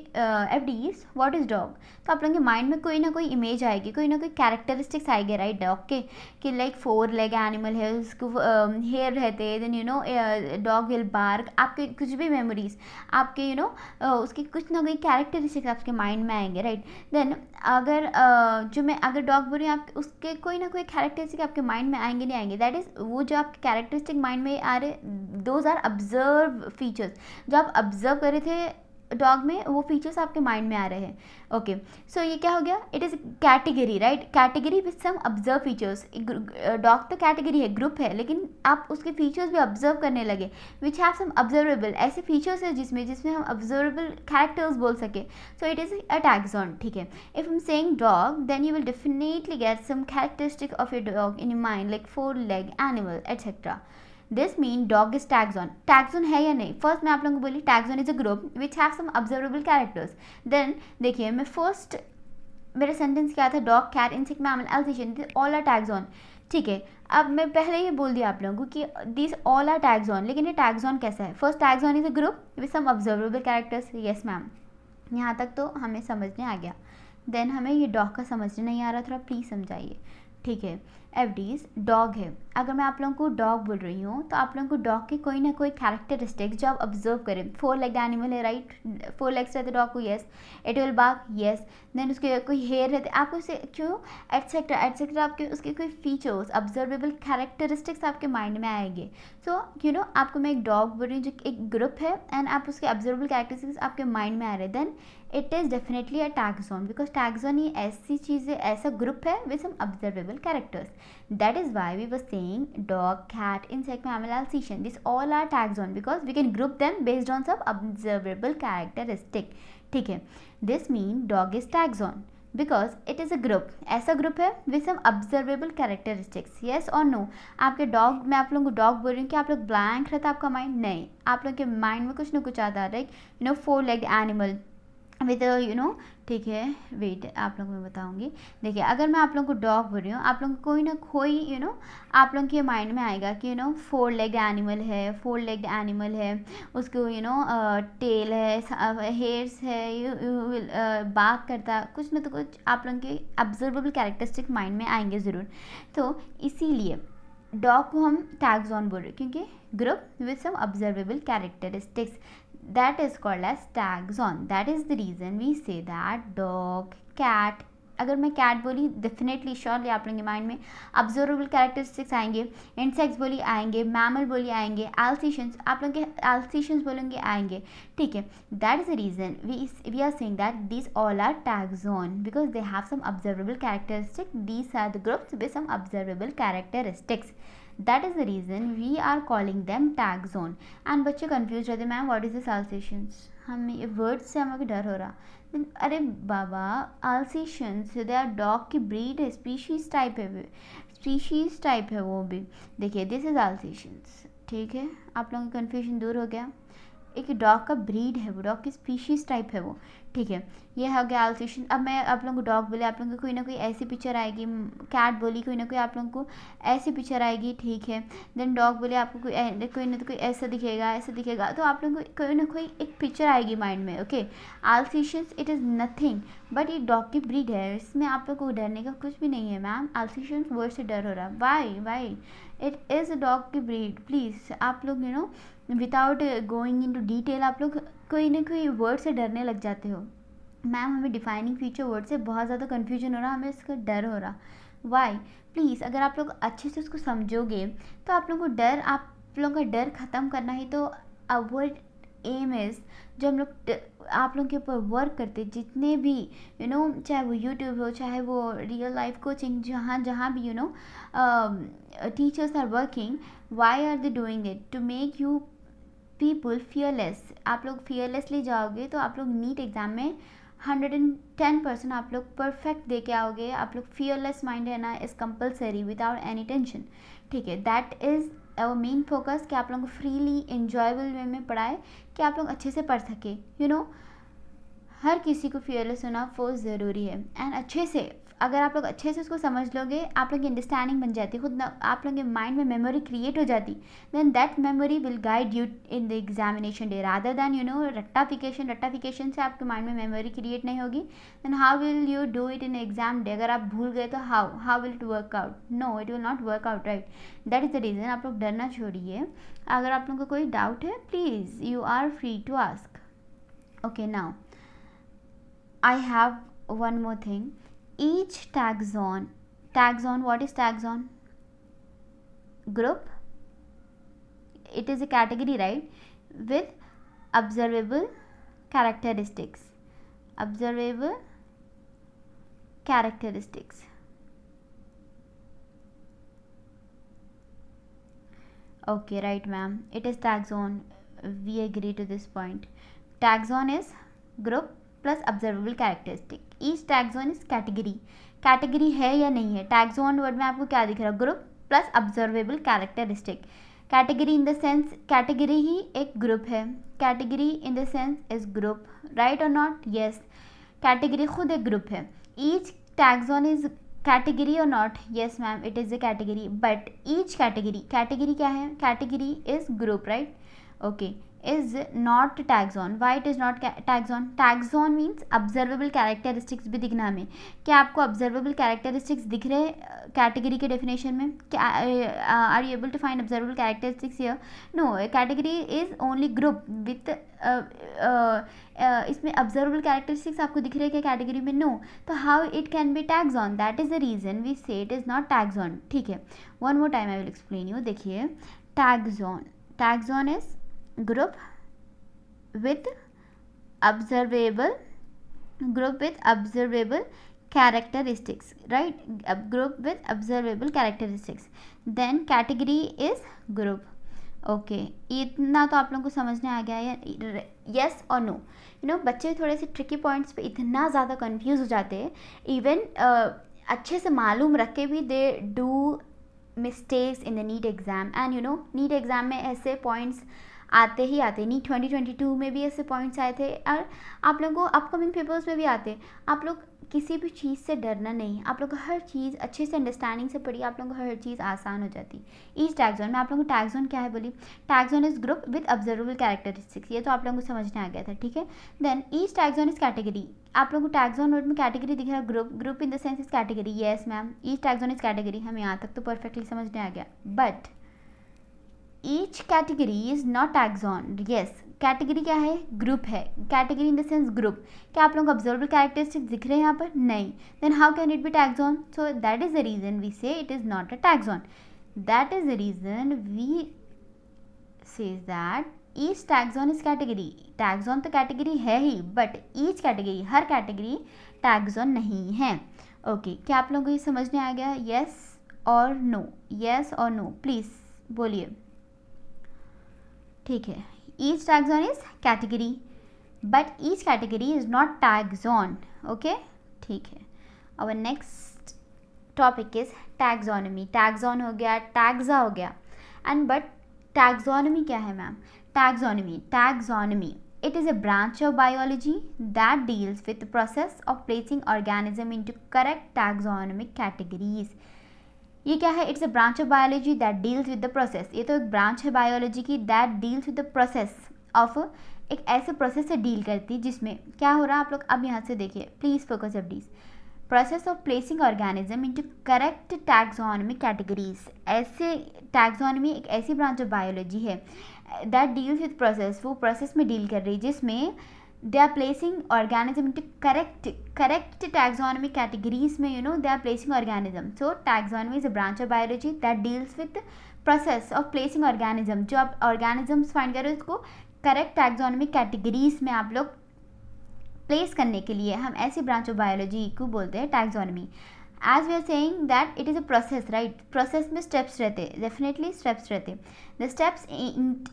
एफडीज व्हाट इज़ डॉग, तो आप लोगों के माइंड में कोई ना कोई इमेज आएगी, कोई ना कोई कैरेक्टरिस्टिक्स आएगी राइट डॉग के, कि लाइक 4 लेग एनिमल है, उसको हेयर रहते हैं, देन डॉग विल बार्क, आपके कुछ भी मेमोरीज आपके उसके कुछ ना कोई कैरेक्टरिस्टिक्स आपके माइंड में आएंगे राइट। देन अगर जो मैं अगर डॉग बोल रही हूँ, आप उसके कोई ना कोई कैरेक्टरिस्टिक आपके माइंड में आएंगे नहीं आएंगे, दैट इज़ वो जो आपके कैरेक्टरिस्टिक माइंड में आ रहे, दोज आर ऑब्जर्व फीचर्स, जो आप ऑब्जर्व कर रहे थे डॉग में, वो फीचर्स आपके माइंड में आ रहे हैं। ओके सो ये क्या हो गया, it is category right, category with some observe features. Dog तो कैटेगरी है, ग्रुप है, लेकिन आप उसके फीचर्स भी ऑब्जर्व करने लगे, विच हैव सम ऑब्जर्वेबल, ऐसे फीचर्स है जिसमें जिसमें हम ऑब्जर्वेबल कैरेक्टर्स बोल सके, so it is a taxon. ठीक है, if I am saying dog then you will definitely get some characteristic of a dog in your mind, like 4 leg animal etcetera. This mean dog is taxon. Taxon है या नहीं, first मैं आप लोगों को बोली taxon is a group which have some observable characters. Then देखिए मैं फर्स्ट मेरा सेंटेंस क्या था, dog cat insect mammal Alsatian all are taxon. ठीक है, अब मैं पहले ही बोल दिया आप लोगों को कि this all are taxon, लेकिन ये टैग्स ऑन कैसा है, first taxon is a group with some observable characters. Yes ma'am, यहाँ तक तो हमें समझने आ गया। देन हमें ये डॉग का समझने नहीं आ रहा, थोड़ा प्लीज़ समझाइए। ठीक है, एफडीज डॉग है, अगर मैं आप लोगों को डॉग बोल रही हूँ तो आप लोगों को डॉग के कोई ना कोई कैरेक्टरिस्टिक्स जो आप ऑब्जर्व करें, 4 लेग एनिमल है राइट, 4 लेग्स रहते डॉग को, yes, it will bark, yes, then उसके कोई हेयर रहते, आपको उसे क्यों एटसेट्रा एटसेट्रा, आपके उसके कोई फीचर्स ऑब्जर्वेबल कैरेक्टरिस्टिक्स आपके माइंड में आएंगे। सो आपको मैं एक डॉग बोल रही हूँ जो एक ग्रुप है एंड आप उसके ऑब्जर्वेबल कैरेक्टरिस्टिक्स आपके माइंड में आ रहे हैं, then it is definitely a taxon, because taxon ही ऐसी चीज़ है, ऐसा ग्रुप है with some observable characters. That is why we were saying dog, cat, insect, mammal, Alsatian, this all are taxon because we can group them based on some observable characteristic. ठीक है, this mean dog is taxon because it is a group, ऐसा group है with some observable characteristics. Yes और no, आपके dog, मैं आप लोगों को डॉग बोल रही हूँ कि आप लोग ब्लैंक रहता आपका माइंड, नहीं, आप लोग के माइंड में कुछ ना कुछ आता है राइट, 4 लेग एनिमल विद ठीक है, वेट आप लोगों को मैं बताऊंगी। देखिए अगर मैं आप लोगों को डॉग बोल रही हूँ, आप लोगों को कोई ना कोई आप लोगों के माइंड में आएगा कि 4 लेग एनिमल है, 4 लेग एनिमल है, उसको टेल है, हेयर्स है, बाक करता, कुछ ना तो कुछ आप लोगों के ऑब्जर्वेबल कैरेक्टरिस्टिक माइंड में आएंगे ज़रूर। तो इसीलिए डॉग को हम टैग्स ऑन बोल रहे हैं, क्योंकि group with some observable characteristics, that is called as tags on. That is the reason we say that dog, cat, अगर मैं कैट बोली डेफिनेटली श्योरली आप लोगों के माइंड में ऑब्जर्वेबल कैरेक्टरिस्टिक्स आएंगे, इंसेक्ट्स बोली आएंगे, मैमल बोली आएंगे, एल्सेशियंस आप लोग के एल्सेशियंस बोलेंगे आएंगे। ठीक है, that is the reason we are saying that these all are taxon because they have some observable characteristic, these are the groups with some observable characteristics, that is the reason we are calling them tag zone। and बच्चे confused रहते, ma'am what is this alsatians, हमें ये word से हमें डर हो रहा। अरे बाबा, alsatians दे आर डॉग की ब्रीड है, स्पीशीज टाइप है, स्पीशीज टाइप है वो भी। देखिए दिस इज alsatians, ठीक है, आप लोगों का कन्फ्यूजन दूर हो गया, एक डॉग का ब्रीड है वो, डॉग की स्पीशीज़ टाइप है वो। ठीक है, ये हो गया एल्सेशियन। अब मैं आप लोगों को डॉग बोले, आप लोगों को कोई ना कोई ऐसी पिक्चर आएगी, कैट बोली कोई ना कोई आप लोगों को ऐसी पिक्चर आएगी। ठीक है, देन डॉग बोले आपको कोई ना तो कोई ऐसा दिखेगा, ऐसा दिखेगा, तो आप लोगों को कोई ना कोई एक पिक्चर आएगी माइंड में। Okay, Alsatians it is nothing but ये डॉग की ब्रीड है, इसमें आप लोग को डरने का कुछ भी नहीं है। मैम एल्सेशियंस वर्ड से डर हो रहा, why it is a dog की ब्रीड। प्लीज़ आप लोग without going into detail आप लोग कोई ना कोई वर्ड से डरने लग जाते हो। मैम हमें डिफाइनिंग फीचर वर्ड से बहुत ज़्यादा कन्फ्यूजन हो रहा, हमें इसका डर हो रहा। वाई? प्लीज़ अगर आप लोग अच्छे से उसको समझोगे तो आप लोगों को डर, आप लोगों का डर ख़त्म करना ही तो अवॉइड एम इज़। जो हम लोग आप लोगों के ऊपर वर्क करते, जितने भी चाहे वो यूट्यूब हो, चाहे वो रियल लाइफ कोचिंग, जहाँ भी teachers are working, why are they doing it? To make you people fearless. आप लोग फियरलेसली जाओगे तो आप लोग नीट एग्ज़ाम में 110% आप लोग परफेक्ट दे के आओगे। आप लोग फियरलेस माइंड रहना is compulsory without any tension. ठीक है, दैट इज़ और मेन फोकस कि आप लोगों को फ्रीली इंजॉयबल वे में पढ़ाए कि आप लोग अच्छे से पढ़ सके। हेलो हर किसी को फियरलेस होना फोर्स ज़रूरी है। एंड अच्छे से अगर आप लोग अच्छे से उसको समझ लोगे, आप लोग की अंडरस्टैंडिंग बन जाती, खुद आप लोग के माइंड में मेमोरी क्रिएट हो जाती, then that memory will guide you in the examination day rather than रट्टाफिकेशन से आपके माइंड में मेमोरी क्रिएट नहीं होगी। Then how will you do it in exam day? अगर आप भूल गए तो how will it work out? No, it will not work out, right? That is the reason. आप लोग डरना छोड़िए। अगर आप लोगों को कोई डाउट है, please you are free to ask. Okay, now I have one more thing. Each taxon, what is taxon? Group. It is a category, right? With observable characteristics. Okay, right, ma'am. It is taxon. We agree to this point. Taxon is group plus observable characteristic. Each taxon is category है या नहीं है? Taxon word में आपको क्या दिख रहा है? Group plus observable characteristic. Category in the sense category ही एक ग्रुप है. Category in the sense is group, right और नॉट? यस, कैटेगरी खुद एक ग्रुप है. ईच टैक्सॉन इज कैटेगरी और not? Yes ma'am, it is a category. But each category क्या है? Category is group, right? Okay, is not taxon. Why it is not taxon? Taxon means observable characteristics भी दिखना हमें. क्या आपको observable characteristics दिख रहे कैटेगरी के डेफिनेशन में? क्या are you able to find observable characteristics here? No, category is only group with इसमें observable characteristics आपको दिख रहे हैं क्या कैटेगरी में? No. तो how it can be taxon? That is the reason we say it is not taxon. ठीक है, one more time I will explain you. देखिए, taxon is group with observable characteristics, right? Group with observable characteristics. Then category is group. Okay, इतना तो आप लोगों को समझने आ गया है? यस और नो? बच्चे थोड़े से ट्रिकी पॉइंट्स पे इतना ज़्यादा कंफ्यूज हो जाते हैं, इवन अच्छे से मालूम रख के भी they do mistakes in the NEET exam. And NEET exam में ऐसे पॉइंट्स आते ही आते. नीट 2022 में भी ऐसे पॉइंट्स आए थे और आप लोगों को अपकमिंग पेपर्स में भी आते. आप लोग किसी भी चीज़ से डरना नहीं. आप लोग को हर चीज़ अच्छे से अंडरस्टैंडिंग से पढ़िए, आप लोगों को हर चीज़ आसान हो जाती. ईच टैक्सॉन में आप लोगों को टैक्सॉन क्या है बोली? Taxon is group with observable characteristics. ये तो आप लोगों को समझने आ गया था, ठीक है? Then each taxon is category. आप लोगों को टैक्सॉन वर्ड में कैटेगरी दिख रहा है, group in the sense is category. Yes ma'am, each taxon is category. हमें यहाँ तक तो परफेक्टली समझने आ गया. But each category is not taxon. Yes, category क्या है? ग्रुप है. Category in the sense group. क्या आप लोगों को ऑब्जर्वेबल कैरेक्टरिस्टिक्स दिख रहे हैं यहाँ पर? नहीं. Then how can it be taxon? So that is the reason we say it is not a taxon. That is the reason we says that each taxon is category. Taxon तो category है ही, but each category, हर category taxon नहीं है. Okay, क्या आप लोगों को ये समझने आ गया? यस और नो? यस और नो प्लीज़ बोलिए. ठीक है, each taxon is category but each category is not taxon. okay, ठीक है. our next topic is taxonomy. taxon हो गया, taxa हो गया, and but taxonomy क्या है ma'am? taxonomy it is a branch of biology that deals with the process of placing organism into correct taxonomic categories. ये क्या है? It's a branch of biology that deals with the process. ये तो एक branch है biology की that deals with the process of, एक ऐसे प्रोसेस से डील करती जिसमें क्या हो रहा है? आप लोग अब यहाँ से देखिए, please focus of these. Process of placing organism into correct taxonomic categories. ऐसे टैक्सोनॉमी एक ऐसी ब्रांच ऑफ बायोलॉजी है दैट डील्स विद प्रोसेस, वो प्रोसेस में डील कर रही है जिसमें they are placing organism into correct taxonomic categories में they are placing organism. so taxonomy is a branch of biology that deals with the process of placing organism. जो आप organisms find कर रहे हो उसको correct taxonomic categories में आप लोग place करने के लिए हम ऐसी branch of biology को बोलते हैं taxonomy. as we are saying that it is a process, right? process में steps रहते, definitely steps रहते. the steps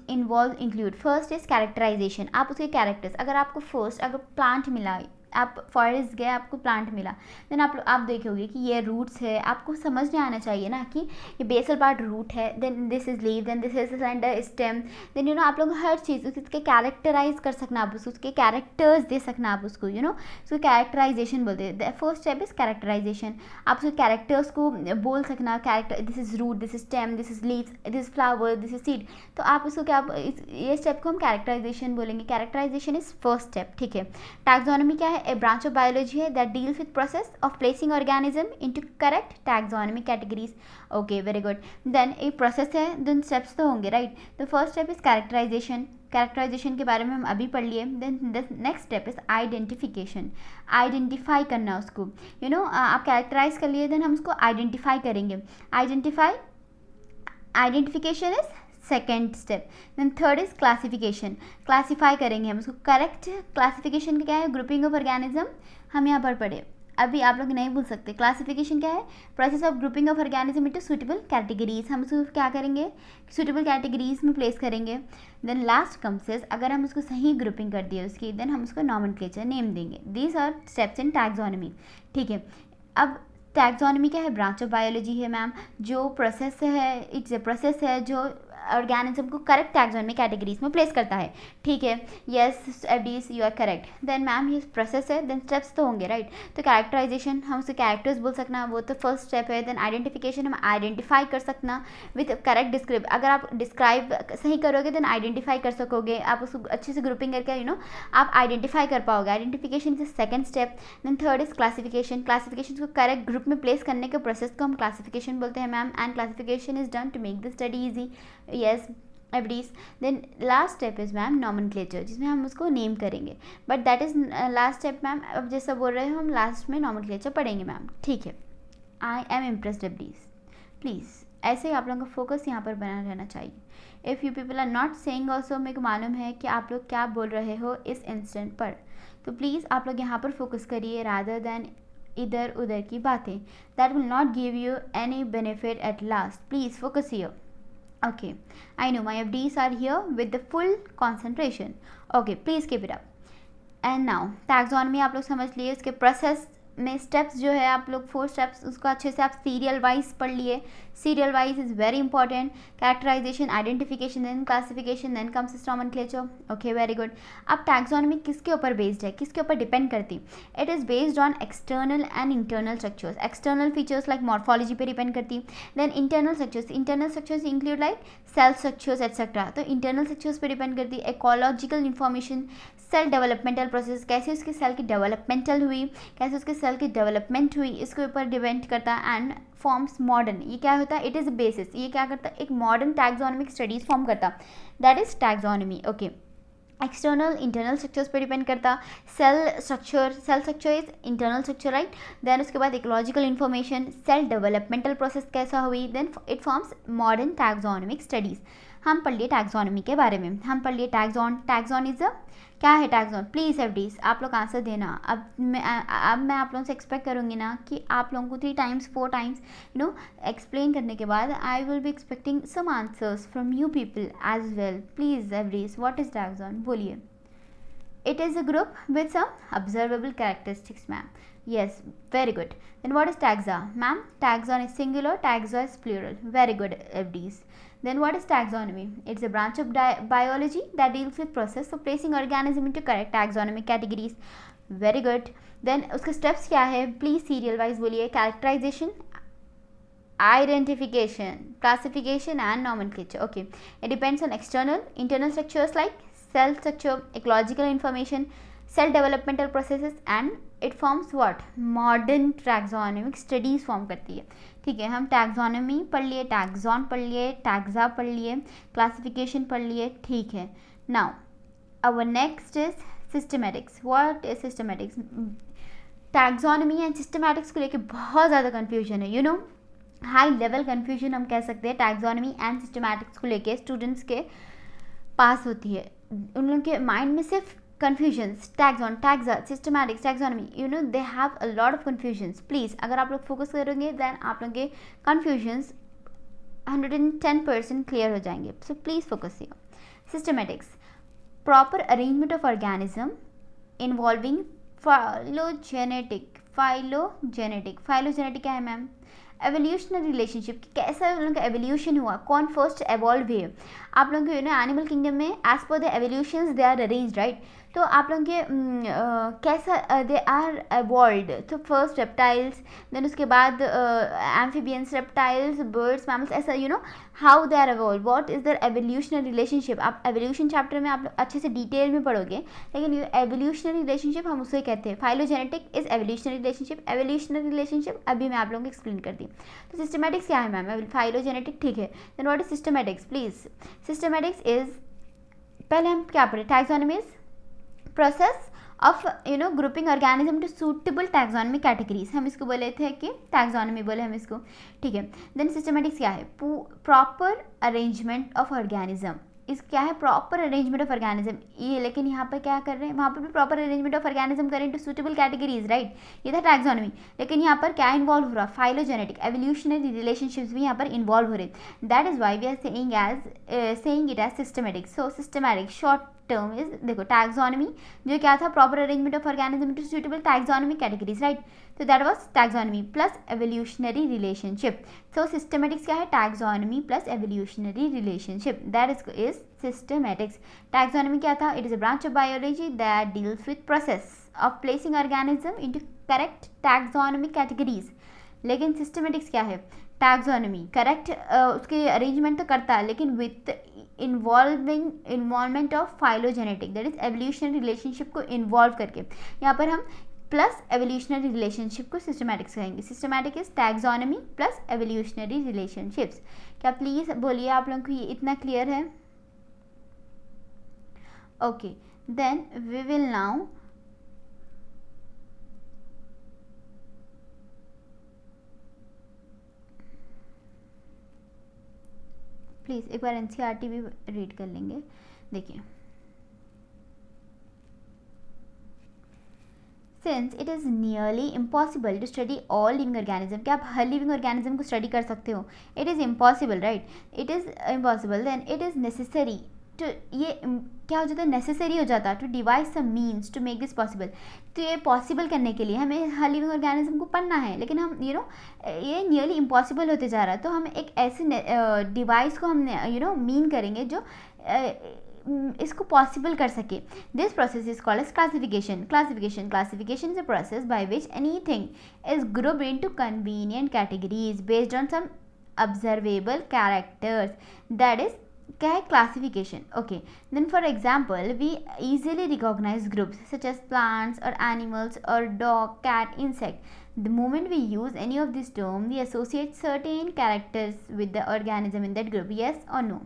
involved include first is characterization. आप उसके characters, अगर आपको first अगर plant मिला आप फॉरेस्ट गए, आपको प्लांट मिला, देन आप देखोगे कि ये रूट्स है, आपको समझने आना चाहिए ना कि ये बेसल पार्ट रूट है, then this is leave, then this is slender stem, then आप लोग हर चीज़ उसके कैरेक्टराइज कर सकना, आप उसके कैरेक्टर्स दे सकना आप उसको, उसको कैरेक्टराइजेशन बोलते हैं। फर्स्ट स्टेप इज कैरेक्टराइजेशन, आप उसके कैरेक्टर्स को बोल सकना, character this is root, this is stem, this is leaves, this is flower, this is seed. तो आप उसको क्या, ये स्टेप को हम कैरेक्टराइजेशन बोलेंगे। कैरेक्टराइजेशन इज फर्स्ट स्टेप, ठीक है। टैक्सोनॉमी क्या है? ए ब्रांच ऑफ बायोलॉजी है that deals with process of placing organism into correct taxonomy categories. Okay, very good. Then एक प्रोसेस है, देन स्टेप्स तो होंगे, राइट। तो first step is characterization, characterization के बारे में हम अभी पढ़ लिए। Then next step is identification, identify करना उसको, आप कैरेक्टराइज कर लिए, देन हम उसको आइडेंटिफाई करेंगे। Identification is second step. Then third is classification, classify करेंगे हम उसको। करेक्ट क्लासिफिकेशन क्या है? ग्रुपिंग ऑफ ऑर्गेनिज्म, हम यहाँ पर पढ़े, अभी आप लोग नहीं भूल सकते। क्लासिफिकेशन क्या है? Process of grouping of organism into suitable categories, हम उसको क्या करेंगे? सुटेबल कैटेगरीज में प्लेस करेंगे। देन लास्ट कम्स इज, अगर हम उसको सही ग्रुपिंग कर दिए उसकी, देन हम उसको नॉमेनक्लेचर नेम देंगे। These are steps in taxonomy, ठीक है। अब टैक्सोनॉमी क्या है? ब्रांच ऑफ बायोलॉजी है मैम, जो प्रोसेस है, इट्स ए प्रोसेस है जो ऑर्गेनिज्म को करेक्ट टैक्सोनॉमी कैटेगरीज में प्लेस करता है, ठीक है। यस एफडीज, you are correct. Then ma'am ये प्रोसेस है, देन स्टेप्स तो होंगे, राइट। तो कैरेक्टराइजेशन, हम उसके कैरेक्टर्स बोल सकना, वो तो फर्स्ट स्टेप है। देन आइडेंटिफिकेशन, हम आइडेंटिफाई कर सकना विद करेक्ट डिस्क्रिप, अगर आप डिस्क्राइब सही करोगे देन आइडेंटिफाई कर सकोगे, आप उसको अच्छे से ग्रुपिंग करके आप आइडेंटिफाई कर पाओगे। Identification is second step. Then third is classification, classification को करेक्ट ग्रुप में प्लेस करने के प्रोसेस को हम क्लासिफिकेशन बोलते हैं ma'am, and classification is done to make the study easy. Yes एवरीज। Then last step is ma'am nomenclature, जिसमें हम उसको नेम करेंगे, but that is last step ma'am. अब जैसा बोल रहे हो हम लास्ट में नॉमेनक्लेचर पढ़ेंगे मैम, ठीक है। आई एम इम्प्रेस्ड एवरीज, प्लीज़ ऐसे ही आप लोगों का फोकस यहाँ पर बना रहना चाहिए। If you people are not saying also, मेरे को मालूम है कि आप लोग क्या बोल रहे हो इस इंस्टेंट पर, तो प्लीज़ आप लोग यहाँ पर फोकस करिए रादर दैन इधर उधर की बातें। That will not give you any benefit at last, please focus here. Okay, I know my FDs are here with the full concentration. Okay, please keep it up. And now taxonomy आप लोग समझ लिए, इसके process में steps जो है आप लोग 4 स्टेप्स उसको अच्छे से आप सीरियल वाइज पढ़ लिए। Serial wise is very important. Characterization, identification, then classification, then comes nomenclature. Okay, very good. अब टैक्सोनॉमी किसके ऊपर बेस्ड है, किसके ऊपर डिपेंड करती? It is based on external and internal structures. External features like morphology पे डिपेंड करती। Then internal structures include like cell structures etcetera, तो इंटरनल स्ट्रक्चर्स पे डिपेंड करती है। Ecological information, cell developmental process, कैसे उसके सेल की डेवलपमेंटल हुई, कैसे उसके सेल की डेवलपमेंट हुई, इसके ऊपर डिपेंड करता है। एंड फॉर्म्स मॉडर्न, ये क्या होता है? इट इज़ बेसिस, ये क्या करता है? एक मॉडर्न टैक्सोनॉमिक स्टडीज फॉर्म करता, that is taxonomy. Okay, external internal structures पे डिपेंड करता। Cell structure is internal structure, right. Then उसके बाद ecological information, cell developmental process कैसा हुई, then it forms modern taxonomic studies. हम पढ़ लिए टैक्सोनॉमी के बारे में, हम पढ़ लिए टैक्सोन इज क्या है टैक्सोन? प्लीज़ एफडीज आप लोग आंसर देना। अब मैं आप लोगों से एक्सपेक्ट करूँगी ना कि आप लोगों को 3 टाइम्स 4 टाइम्स एक्सप्लेन करने के बाद I will be expecting some answers from you people as well. Please एफडीज, व्हाट इज टैक्सोन? बोलिए। It is a group with some observable characteristics, ma'am. Yes, very good. Then what is taxa? Ma'am, taxon is singular, taxa is plural. Very good, FDs. Then what is taxonomy? It's a branch of biology that deals with process of placing organism into correct taxonomic categories. Very good. Then उसके steps क्या है? Please serial wise बोलिए। Characterization, identification, classification and nomenclature. Okay, it depends on external, internal structures like cell structure, ecological information, cell developmental processes, and it forms what? Modern taxonomic studies form करती है, ठीक है। हम taxonomy पढ़ लिए, taxon पढ़ लिए, टैक्सा पढ़ लिए, क्लासिफिकेशन पढ़ लिए, ठीक है। Now our next is systematics. What is systematics? Taxonomy and systematics को लेके बहुत ज़्यादा कन्फ्यूजन है, हाई लेवल कन्फ्यूजन हम कह सकते हैं टैक्सोनॉमी एंड सिस्टमेटिक्स को लेके स्टूडेंट्स के पास होती है। उन लोगों के माइंड में सिर्फ confusions, taxon, taxa, systematics, taxonomy, they have a lot of confusions. Please अगर आप लोग फोकस करेंगे दैन आप लोगों के कन्फ्यूजन्स 110% क्लियर हो जाएंगे। So please focus here. Systematics, proper arrangement of organism involving phylogenetic क्या है मैम? एवोल्यूशनरी रिलेशनशिप, कैसा उन लोगों का एवोल्यूशन हुआ, कौन फर्स्ट एवॉल्व हुए। आप लोगों के एनिमल किंगडम में as per the evolutions they are arrange, right. तो आप लोगों के कैसा दे आर एवॉल्व्ड, तो फर्स्ट रेप्टाइल्स, देन उसके बाद एम्फीबियंस, रेप्टाइल्स, बर्ड्स, मैमल्स, ऐसा how they are evolve, what is their evolutionary relationship. आप एवोल्यूशन चैप्टर में आप अच्छे से डिटेल में पढ़ोगे, लेकिन ये एवोल्यूशनरी रिलेशनशिप हम उसे कहते हैं। Phylogenetic is evolutionary relationship, evolutionary relationship अभी मैं आप लोगों को एक्सप्लेन कर दी। तो सिस्टमैटिक्स क्या है मैम? फाइलोजेनेटिक, ठीक है। Then what is systematics please? Systematics is, पहले हम क्या पढ़े, taxonomy is process of grouping organism to suitable taxonomy categories, हम इसको बोले थे कि टैक्सोनॉमी बोले हम इसको, ठीक है। देन सिस्टमैटिक्स क्या है? प्रॉपर अरेंजमेंट ऑफ ऑर्गेनिज्म, इस क्या है? Proper arrangement of organism. ये लेकिन यहाँ पर क्या कर रहे हैं, वहाँ पर भी प्रॉपर अरेंजमेंट ऑफ ऑर्गेनिज्म करें टू सूटेबल कैटेगरीज, राइट, ये था टैक्सोनॉमी। लेकिन यहाँ पर क्या इन्वॉल्व हो रहा? फाइलोजेनेटिक एवोल्यूशनरी रिलेशनशिप्स भी यहाँ पर इन्वॉल्व हो रहे। That is why we are saying it as systematic. So systematic short term is, देखो टैक्सोनॉमी जो क्या था? Proper arrangement of organism to suitable taxonomy categories, right. तो that was taxonomy plus evolutionary relationship. So systematics क्या है? Taxonomy plus evolutionary relationship, that is systematics. Taxonomy क्या था? It is a branch of biology that deals with process of placing organism into correct taxonomy categories. लेकिन systematics क्या है? Taxonomy correct उसके arrangement तो करता है, लेकिन with involvement of phylogenetic, that is evolutionary relationship को इन्वॉल्व करके। यहाँ पर हम प्लस एवोल्यूशनरी रिलेशनशिप को सिस्टमैटिक्स कहेंगे। Systematic is taxonomy plus evolutionary relationships. क्या प्लीज बोलिए आप लोगों को ये इतना क्लियर है? Okay, then we will now please एक बार एनसीईआरटी भी रीड कर लेंगे। देखिए, since it is nearly impossible to study all living organism, क्या आप हर लिविंग ऑर्गेनिज्म को स्टडी कर सकते हो? It is impossible, right, it is impossible. Then it is necessary to, ये क्या हो जाता है? नेसेसरी हो जाता है to devise some means to make this possible. तो ये पॉसिबल करने के लिए हमें हर लिविंग ऑर्गेनिज्म को पढ़ना है, लेकिन हम ये नियरली इम्पॉसिबल होते जा रहा है। तो हम एक ऐसे डिवाइस को हमने मीन करेंगे जो इसको पॉसिबल कर सके। This process is called as classification. Classification is a process by which anything is grouped into convenient categories based on some observable characters, that is क्या है? Classification. Okay, then for example we easily recognize groups such as plants or animals or dog, cat, insect. The moment we use any of this term, we associate certain characters with the organism in that group. Yes or no?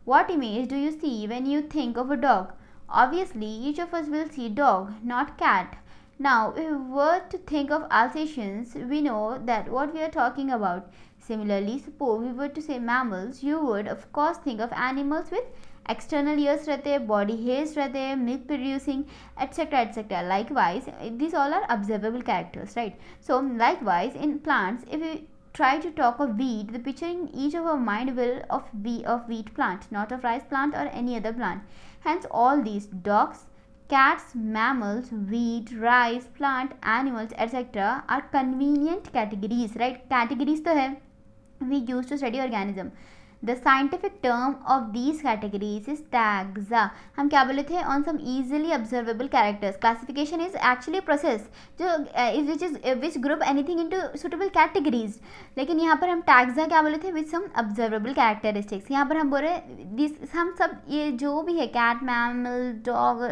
What image do you see when you think of a dog? Obviously, each of us will see dog, not cat. Now, if we were to think of Alsatians, we know that what we are talking about. Similarly, suppose we were to say mammals, you would of course think of animals with external ears रहते हैं, body hairs रहते हैं, milk producing, etc etc. Likewise, these all are observable characters, right? So likewise in plants, if we try to talk of wheat, the picture in each of our mind will of wheat plant, not of rice plant or any other plant. Hence all these dogs, cats, mammals, wheat, rice, plant, animals, etc. are convenient categories, right? Categories तो है, we use to study organism. The scientific term of these categories is taxa. हम क्या बोले थे? On some easily observable characters. Classification is actually a process जो which group anything into suitable categories. लेकिन यहाँ पर हम taxa क्या बोले थे? With some observable characteristics. यहाँ पर हम बोल रहे हम सब ये जो भी है cat, mammal, dog,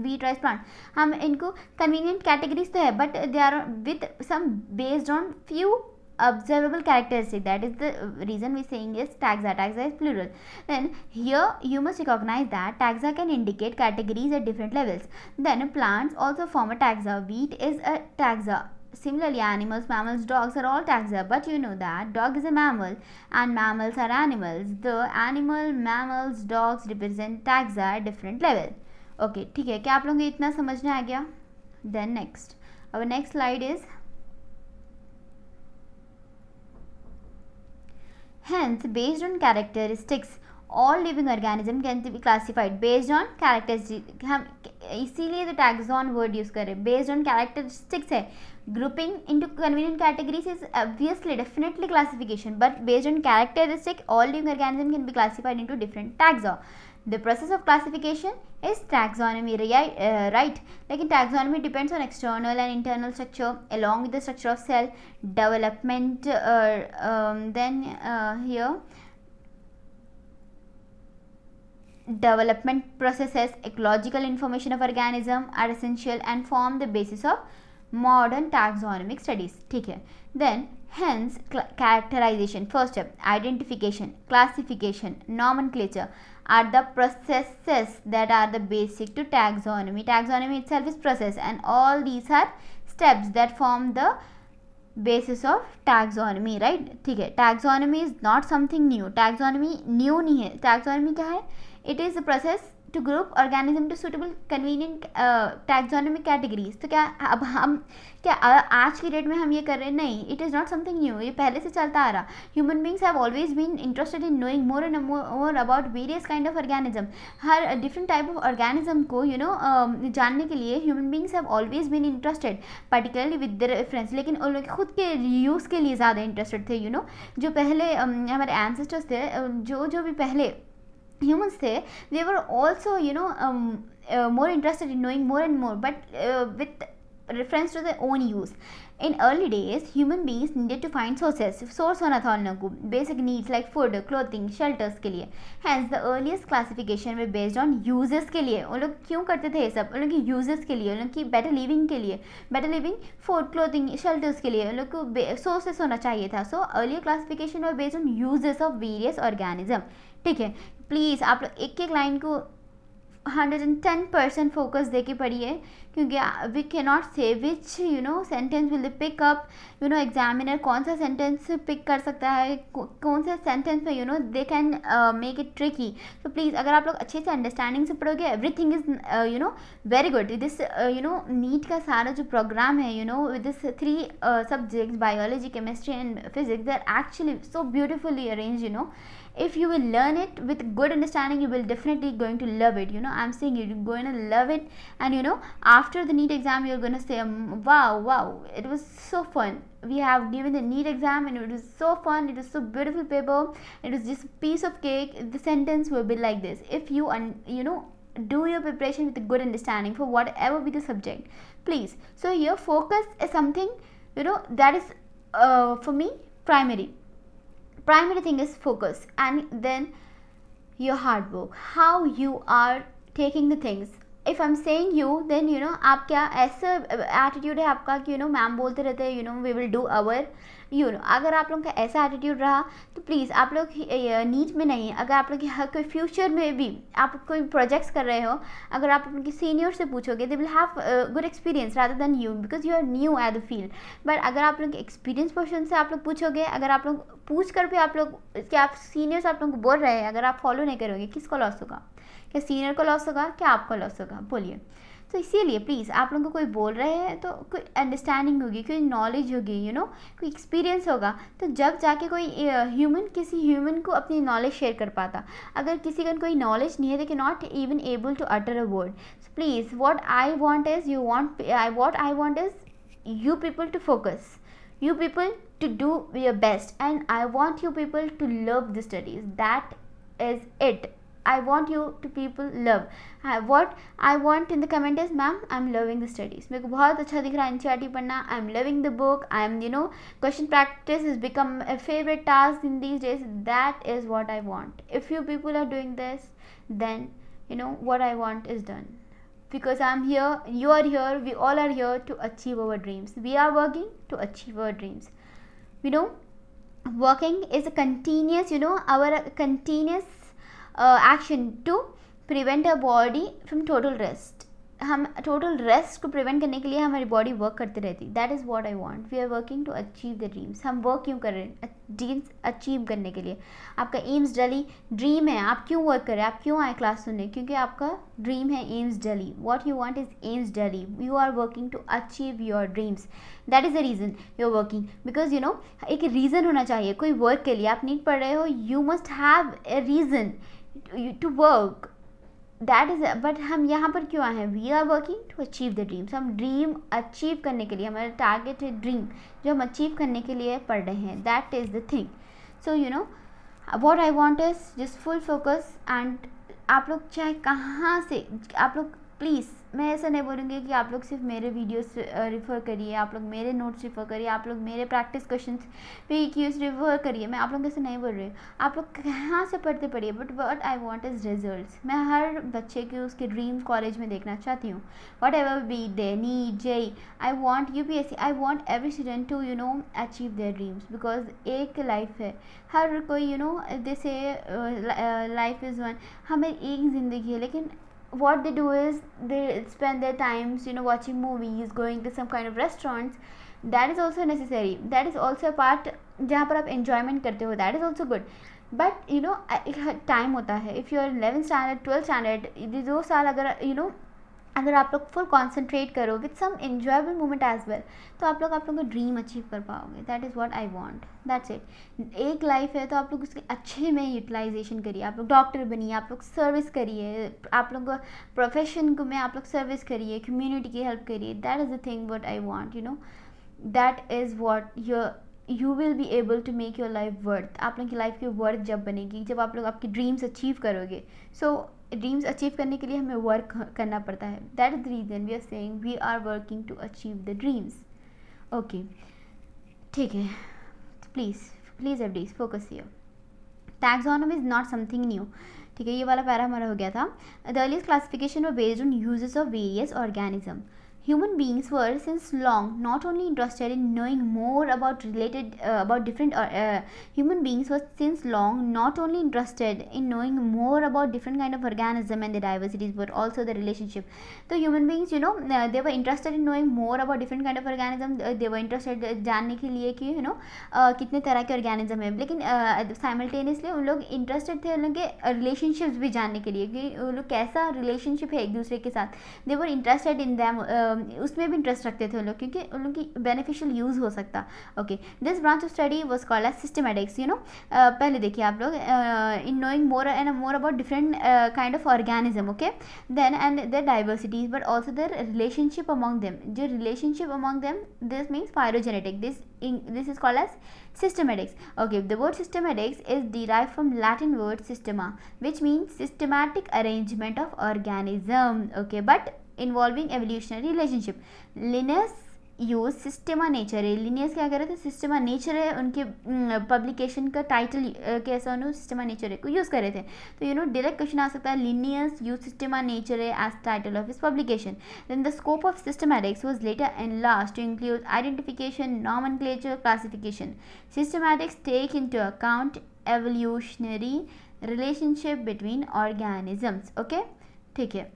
wheat, rice, plant, हम इनको convenient categories तो है, but they are with some based on few observable characteristic. That is the reason we saying is taxa. Taxa is plural. Then here you must recognize that taxa can indicate categories at different levels. Then plants also form a taxa. Wheat is a taxa. Similarly, animals, mammals, dogs are all taxa. But you know that dog is a mammal and mammals are animals. The animal, mammals, dogs represent taxa at different level. Okay, ठीक है, क्या आप लोगों को इतना समझने आ गया? Then next, our next slide is hence based on characteristics all living organism can be classified based on characteristic, हम इसीलिए तो टैक्सॉन वर्ड यूज़ करें, बेस्ड ऑन कैरेक्टरिस्टिक्स है. Grouping into convenient categories is obviously definitely classification, but based on characteristic, all living organisms can be classified into different taxa. The process of classification is taxonomy, right? Lekin taxonomy depends on external and internal structure along with the structure of cell development. Then here development processes, ecological information of organism are essential and form the basis of modern taxonomic studies. ठीक है. Then hence characterization, first step, identification, classification, nomenclature are the processes that are the basic to taxonomy. Taxonomy itself is process and all these are steps that form the basis of taxonomy, right? ठीक है. Taxonomy is not something new. Taxonomy new नहीं है. Taxonomy क्या है? It is a process to group organism to suitable convenient taxonomic categories. तो क्या अब हम क्या आज की डेट में हम ये कर रहे हैं? नहीं, it is not something new, ये पहले से चलता आ रहा. Human beings have always been interested in knowing more and more about various kind of organism. हर डिफरेंट टाइप ऑफ ऑर्गेनिज्म को जानने के लिए human beings have always been interested, particularly with the reference. लेकिन उन लोग खुद के यूज़ के लिए ज़्यादा इंटरेस्टेड थे. जो पहले हमारे एंसेस्टर्स थे, जो भी पहले humans थे, they were also more interested in knowing more and more, but with reference to their own use. In early days, human beings needed to find source होना था उन लोगों को, basic needs like food, clothing, shelters के लिए. Hence the earliest classification were based on uses के लिए. उन लोग क्यों करते थे ये सब? उन लोग की uses के लिए, उन लोग की better living के लिए, better living, food, clothing, shelters के लिए उन लोग को sources होना चाहिए था. So earlier classification were based on uses of various organism. ठीक है. प्लीज़ आप लोग एक एक लाइन को 110% फोकस दे के पढ़िए, क्योंकि we can not say which sentence will pick up. Examiner कौन सा सेंटेंस पिक कर सकता है, कौन सा सेंटेंस में they can make it tricky. तो प्लीज़ अगर आप लोग अच्छे से अंडरस्टैंडिंग से पढ़ोगे, everything is very good. This NEET का सारा जो प्रोग्राम है with this 3 subjects, biology, chemistry and physics, they are actually so beautifully arranged. If you will learn it with good understanding, you will definitely going to love it. I'm saying you're going to love it, and after the NEET exam you're going to say wow, it was so fun. We have given the NEET exam and it was so fun, it was so beautiful paper, it was just a piece of cake. The sentence will be like this if you do your preparation with a good understanding for whatever be the subject, please. So your focus is something that is for me primary thing is focus, and then your hard work, how you are taking the things. If I'm saying you, then आप क्या ऐसा attitude है आपका कि ma'am बोलते रहते हैं we will do our अगर आप लोगों का ऐसा एटीट्यूड रहा तो प्लीज़ आप लोग नीट में नहीं, अगर आप लोग कोई फ्यूचर में भी आप कोई प्रोजेक्ट्स कर रहे हो, अगर आप उनके सीनियर से पूछोगे they will have good experience rather than you, because you are new at the field. But अगर आप लोग एक्सपीरियंस पर्सन से आप लोग पूछोगे, अगर आप लोग पूछ कर भी आप लोग क्या आप सीनियर्स आप लोग को बोल रहे हैं, अगर आप फॉलो नहीं करोगे किसको लॉस होगा? क्या सीनियर को लॉस होगा, क्या आपको लॉस होगा? बोलिए. तो इसीलिए प्लीज़ आप लोगों को कोई बोल रहे हैं तो कोई अंडरस्टैंडिंग होगी, कोई नॉलेज होगी, कोई एक्सपीरियंस होगा, तो जब जाके कोई किसी ह्यूमन को अपनी नॉलेज शेयर कर पाता. अगर किसी का कोई नॉलेज नहीं है, they can not even able to utter a word. So please what I want is you people to focus, you people to do your best, and I want you people to love the studies. That is it. I want you to people love. What I want in the comment is, ma'am, I'm loving the studies. मेरे को बहुत अच्छा दिख रहा है NCERT पढ़ना. I'm loving the book. I'm question practice has become a favorite task in these days. That is what I want. If you people are doing this, then what I want is done. Because I'm here, you are here, we all are here to achieve our dreams. We are working to achieve our dreams. Working is a continuous, our continuous action to prevent our body from total rest. हम total rest को prevent करने के लिए हमारी body work करती रहती. That is what I want. We are working to achieve the dreams. हम work क्यों कर रहे हैं? ड्रीम्स अचीव करने के लिए. आपका एम्स दिल्ली ड्रीम है, आप क्यों वर्क कर रहे हैं? आप क्यों आए क्लास सुनने? क्योंकि आपका ड्रीम है AIIMS Delhi. What you want is AIIMS Delhi. You are working to achieve your dreams. That is the reason you are working. Because एक रीज़न होना चाहिए कोई वर्क के लिए. आप नीट पढ़ रहे हो, you must have a reason. To work, that is, but हम यहाँ पर क्यों आए हैं? We are working to achieve the dreams, हम ड्रीम अचीव करने के लिए, हमारा टारगेट है ड्रीम जो हम अचीव करने के लिए पढ़ रहे हैं, that is the thing. So you know what I want is just full focus. And आप लोग चाहे कहाँ से, आप लोग प्लीज़, मैं ऐसा नहीं बोलूँगी कि आप लोग सिर्फ मेरे वीडियोस रिफ़र करिए, आप लोग मेरे नोट्स रिफ़र करिए, आप लोग मेरे प्रैक्टिस क्वेश्चंस PQs रिफ़र करिए, मैं आप लोगों से नहीं बोल रही हूँ. आप लोग कहाँ से पढ़ते पढ़िए, but what I want is results. मैं हर बच्चे के उसके ड्रीम कॉलेज में देखना चाहती हूँ. Whatever be they NEET JEE, I want UPSC, I want every student to achieve their dreams. Because एक लाइफ है, हर कोई जैसे लाइफ इज़ वन, हमें एक ज़िंदगी है, लेकिन what they do is they spend their times watching movies, going to some kind of restaurants. That is also necessary, that is also a part जहाँ पर आप enjoyment करते हो, that is also good. But एक time होता है. if you are 11th standard 12th standard, ये 2 साल अगर आप लोग फुल कॉन्सेंट्रेट करो with some enjoyable moment as well, तो आप लोग का ड्रीम अचीव कर पाओगे. That is what I want, that's it. एक लाइफ है तो आप लोग उसकी अच्छे में यूटिलाइजेशन करिए. आप लोग डॉक्टर बनिए, आप लोग सर्विस करिए, आप लोग प्रोफेशन को में आप लोग सर्विस करिए, कम्युनिटी की हेल्प करिए. That is the thing what I want. That is what you will be able to make your life worth. आप लोग की लाइफ की वर्थ जब बनेगी, जब आप लोग आपकी ड्रीम्स अचीव करोगे. सो ड्रीम्स अचीव करने के लिए हमें वर्क करना पड़ता है. That is the reason we are saying we are working to achieve the dreams. Okay, ठीक है. Please everyone focus here. Taxonomy is not something new. ठीक है, ये वाला पैरा हमारा हो गया था. The earliest classification were based on uses of various organism. Human beings were since long not only interested in knowing more about human beings were since long not only interested in knowing more about different kind of organism and the diversities, but also the relationship. So human beings they were interested in knowing more about different kind of organism. They were interested जानने के लिए कि कितने तरह के organism है, लेकिन simultaneously उन लोग इंटरेस्टेड थे उन लोग के रिलेशनशिप्स भी जानने के लिए कि उन लोग कैसा रिलेशनशिप है एक दूसरे के साथ. दे वर इंटरेस्टेड इन दैम, उसमें भी इंटरेस्ट रखते थे उन लोग क्योंकि उन लोग की बेनिफिशियल यूज़ हो सकता. Okay, this branch of study was called as systematics. पहले देखिए आप लोग in knowing more and more about different kind of organism. Okay, then and their diversities but also their relationship among them. जो relationship among them, this means phylogenetic. this is called as systematics. Okay, the word systematics is derived from Latin word systema, which means systematic arrangement of organism. Okay, but involving evolutionary relationship. Linnaeus use Systema nature है. Linnaeus क्या कर रहे थे? सिस्टेमा nature है उनके publication का title कैसा उन्होंने सिस्टेमा नेचर है को यूज़ कर रहे थे. तो डायरेक्ट क्वेश्चन आ सकता है लिनियस यूज सिस्टेमा नेचर है as title of his publication. Then the scope of systematics was later enlarged to include identification, nomenclature, classification. Systematics take into account evolutionary relationship between organisms. Okay, ठीक है.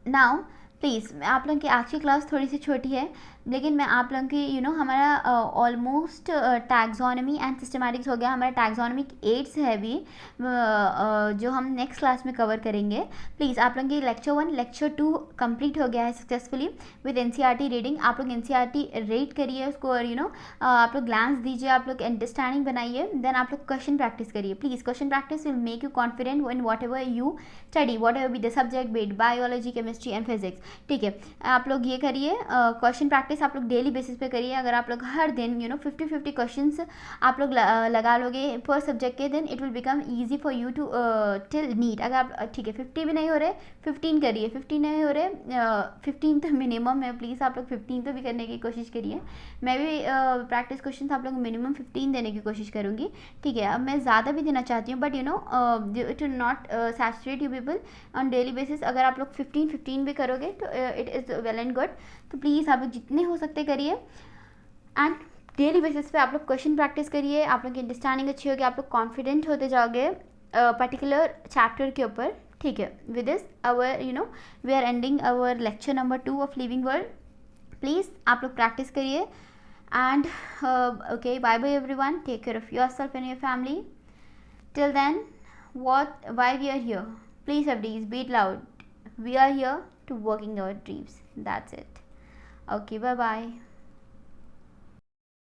Now please, आप लोगों की आज की class थोड़ी सी छोटी है, लेकिन मैं आप लोगों की हमारा ऑलमोस्ट टैक्सोनॉमी एंड सिस्टमैटिक्स हो गया. हमारा टैक्सोनॉमी 8 से है भी जो हम नेक्स्ट क्लास में कवर करेंगे. प्लीज़ आप लोगों की लेक्चर 1 लेक्चर 2 कंप्लीट हो गया है सक्सेसफुली विद NCERT रीडिंग. आप लोग NCERT रीड करिए उसको और आप लोग ग्लांस दीजिए, आप लोग अंडरस्टैंडिंग बनाइए. देन आप लोग क्वेश्चन प्रैक्टिस करिए. Please question practice will make you confident in what ever you study, what ever be the subject, B it biology, chemistry and physics. ठीक है, आप लोग ये करिए. क्वेश्चन प्रैक्टिस आप लोग डेली बेसिस पे करिए. अगर आप लोग हर दिन 50-50 क्वेश्चंस आप लोग लगा लोगे पर सब्जेक्ट के, then it will become easy for you to till NEET. अगर आप ठीक है 50 भी नहीं हो रहे 15 करिए, 50 नहीं हो रहे 15 तो मिनिमम है. प्लीज़ आप लोग 15 तो भी करने की कोशिश करिए. मैं भी प्रैक्टिस क्वेश्चन आप लोग मिनिमम 15 देने की कोशिश करूँगी. ठीक है, अब मैं ज़्यादा भी देना चाहती हूँ, but it will not saturate you people on daily basis. अगर आप लोग 15 भी करोगे तो it is well and good. तो प्लीज़ आप लोग जितने हो सकते करिए एंड डेली बेसिस पे आप लोग क्वेश्चन प्रैक्टिस करिए. आप लोग की अंडरस्टैंडिंग अच्छी होगी, आप लोग कॉन्फिडेंट होते जाओगे पर्टिकुलर चैप्टर के ऊपर. ठीक है, with this hour we are ending our lecture number 2 of living world. Please आप लोग प्रैक्टिस करिए and okay, bye bye everyone. Take care of yourself and your family. Till then why we are here, please everybody be it loud. We are here to working our dreams. That's it. Okay, bye bye.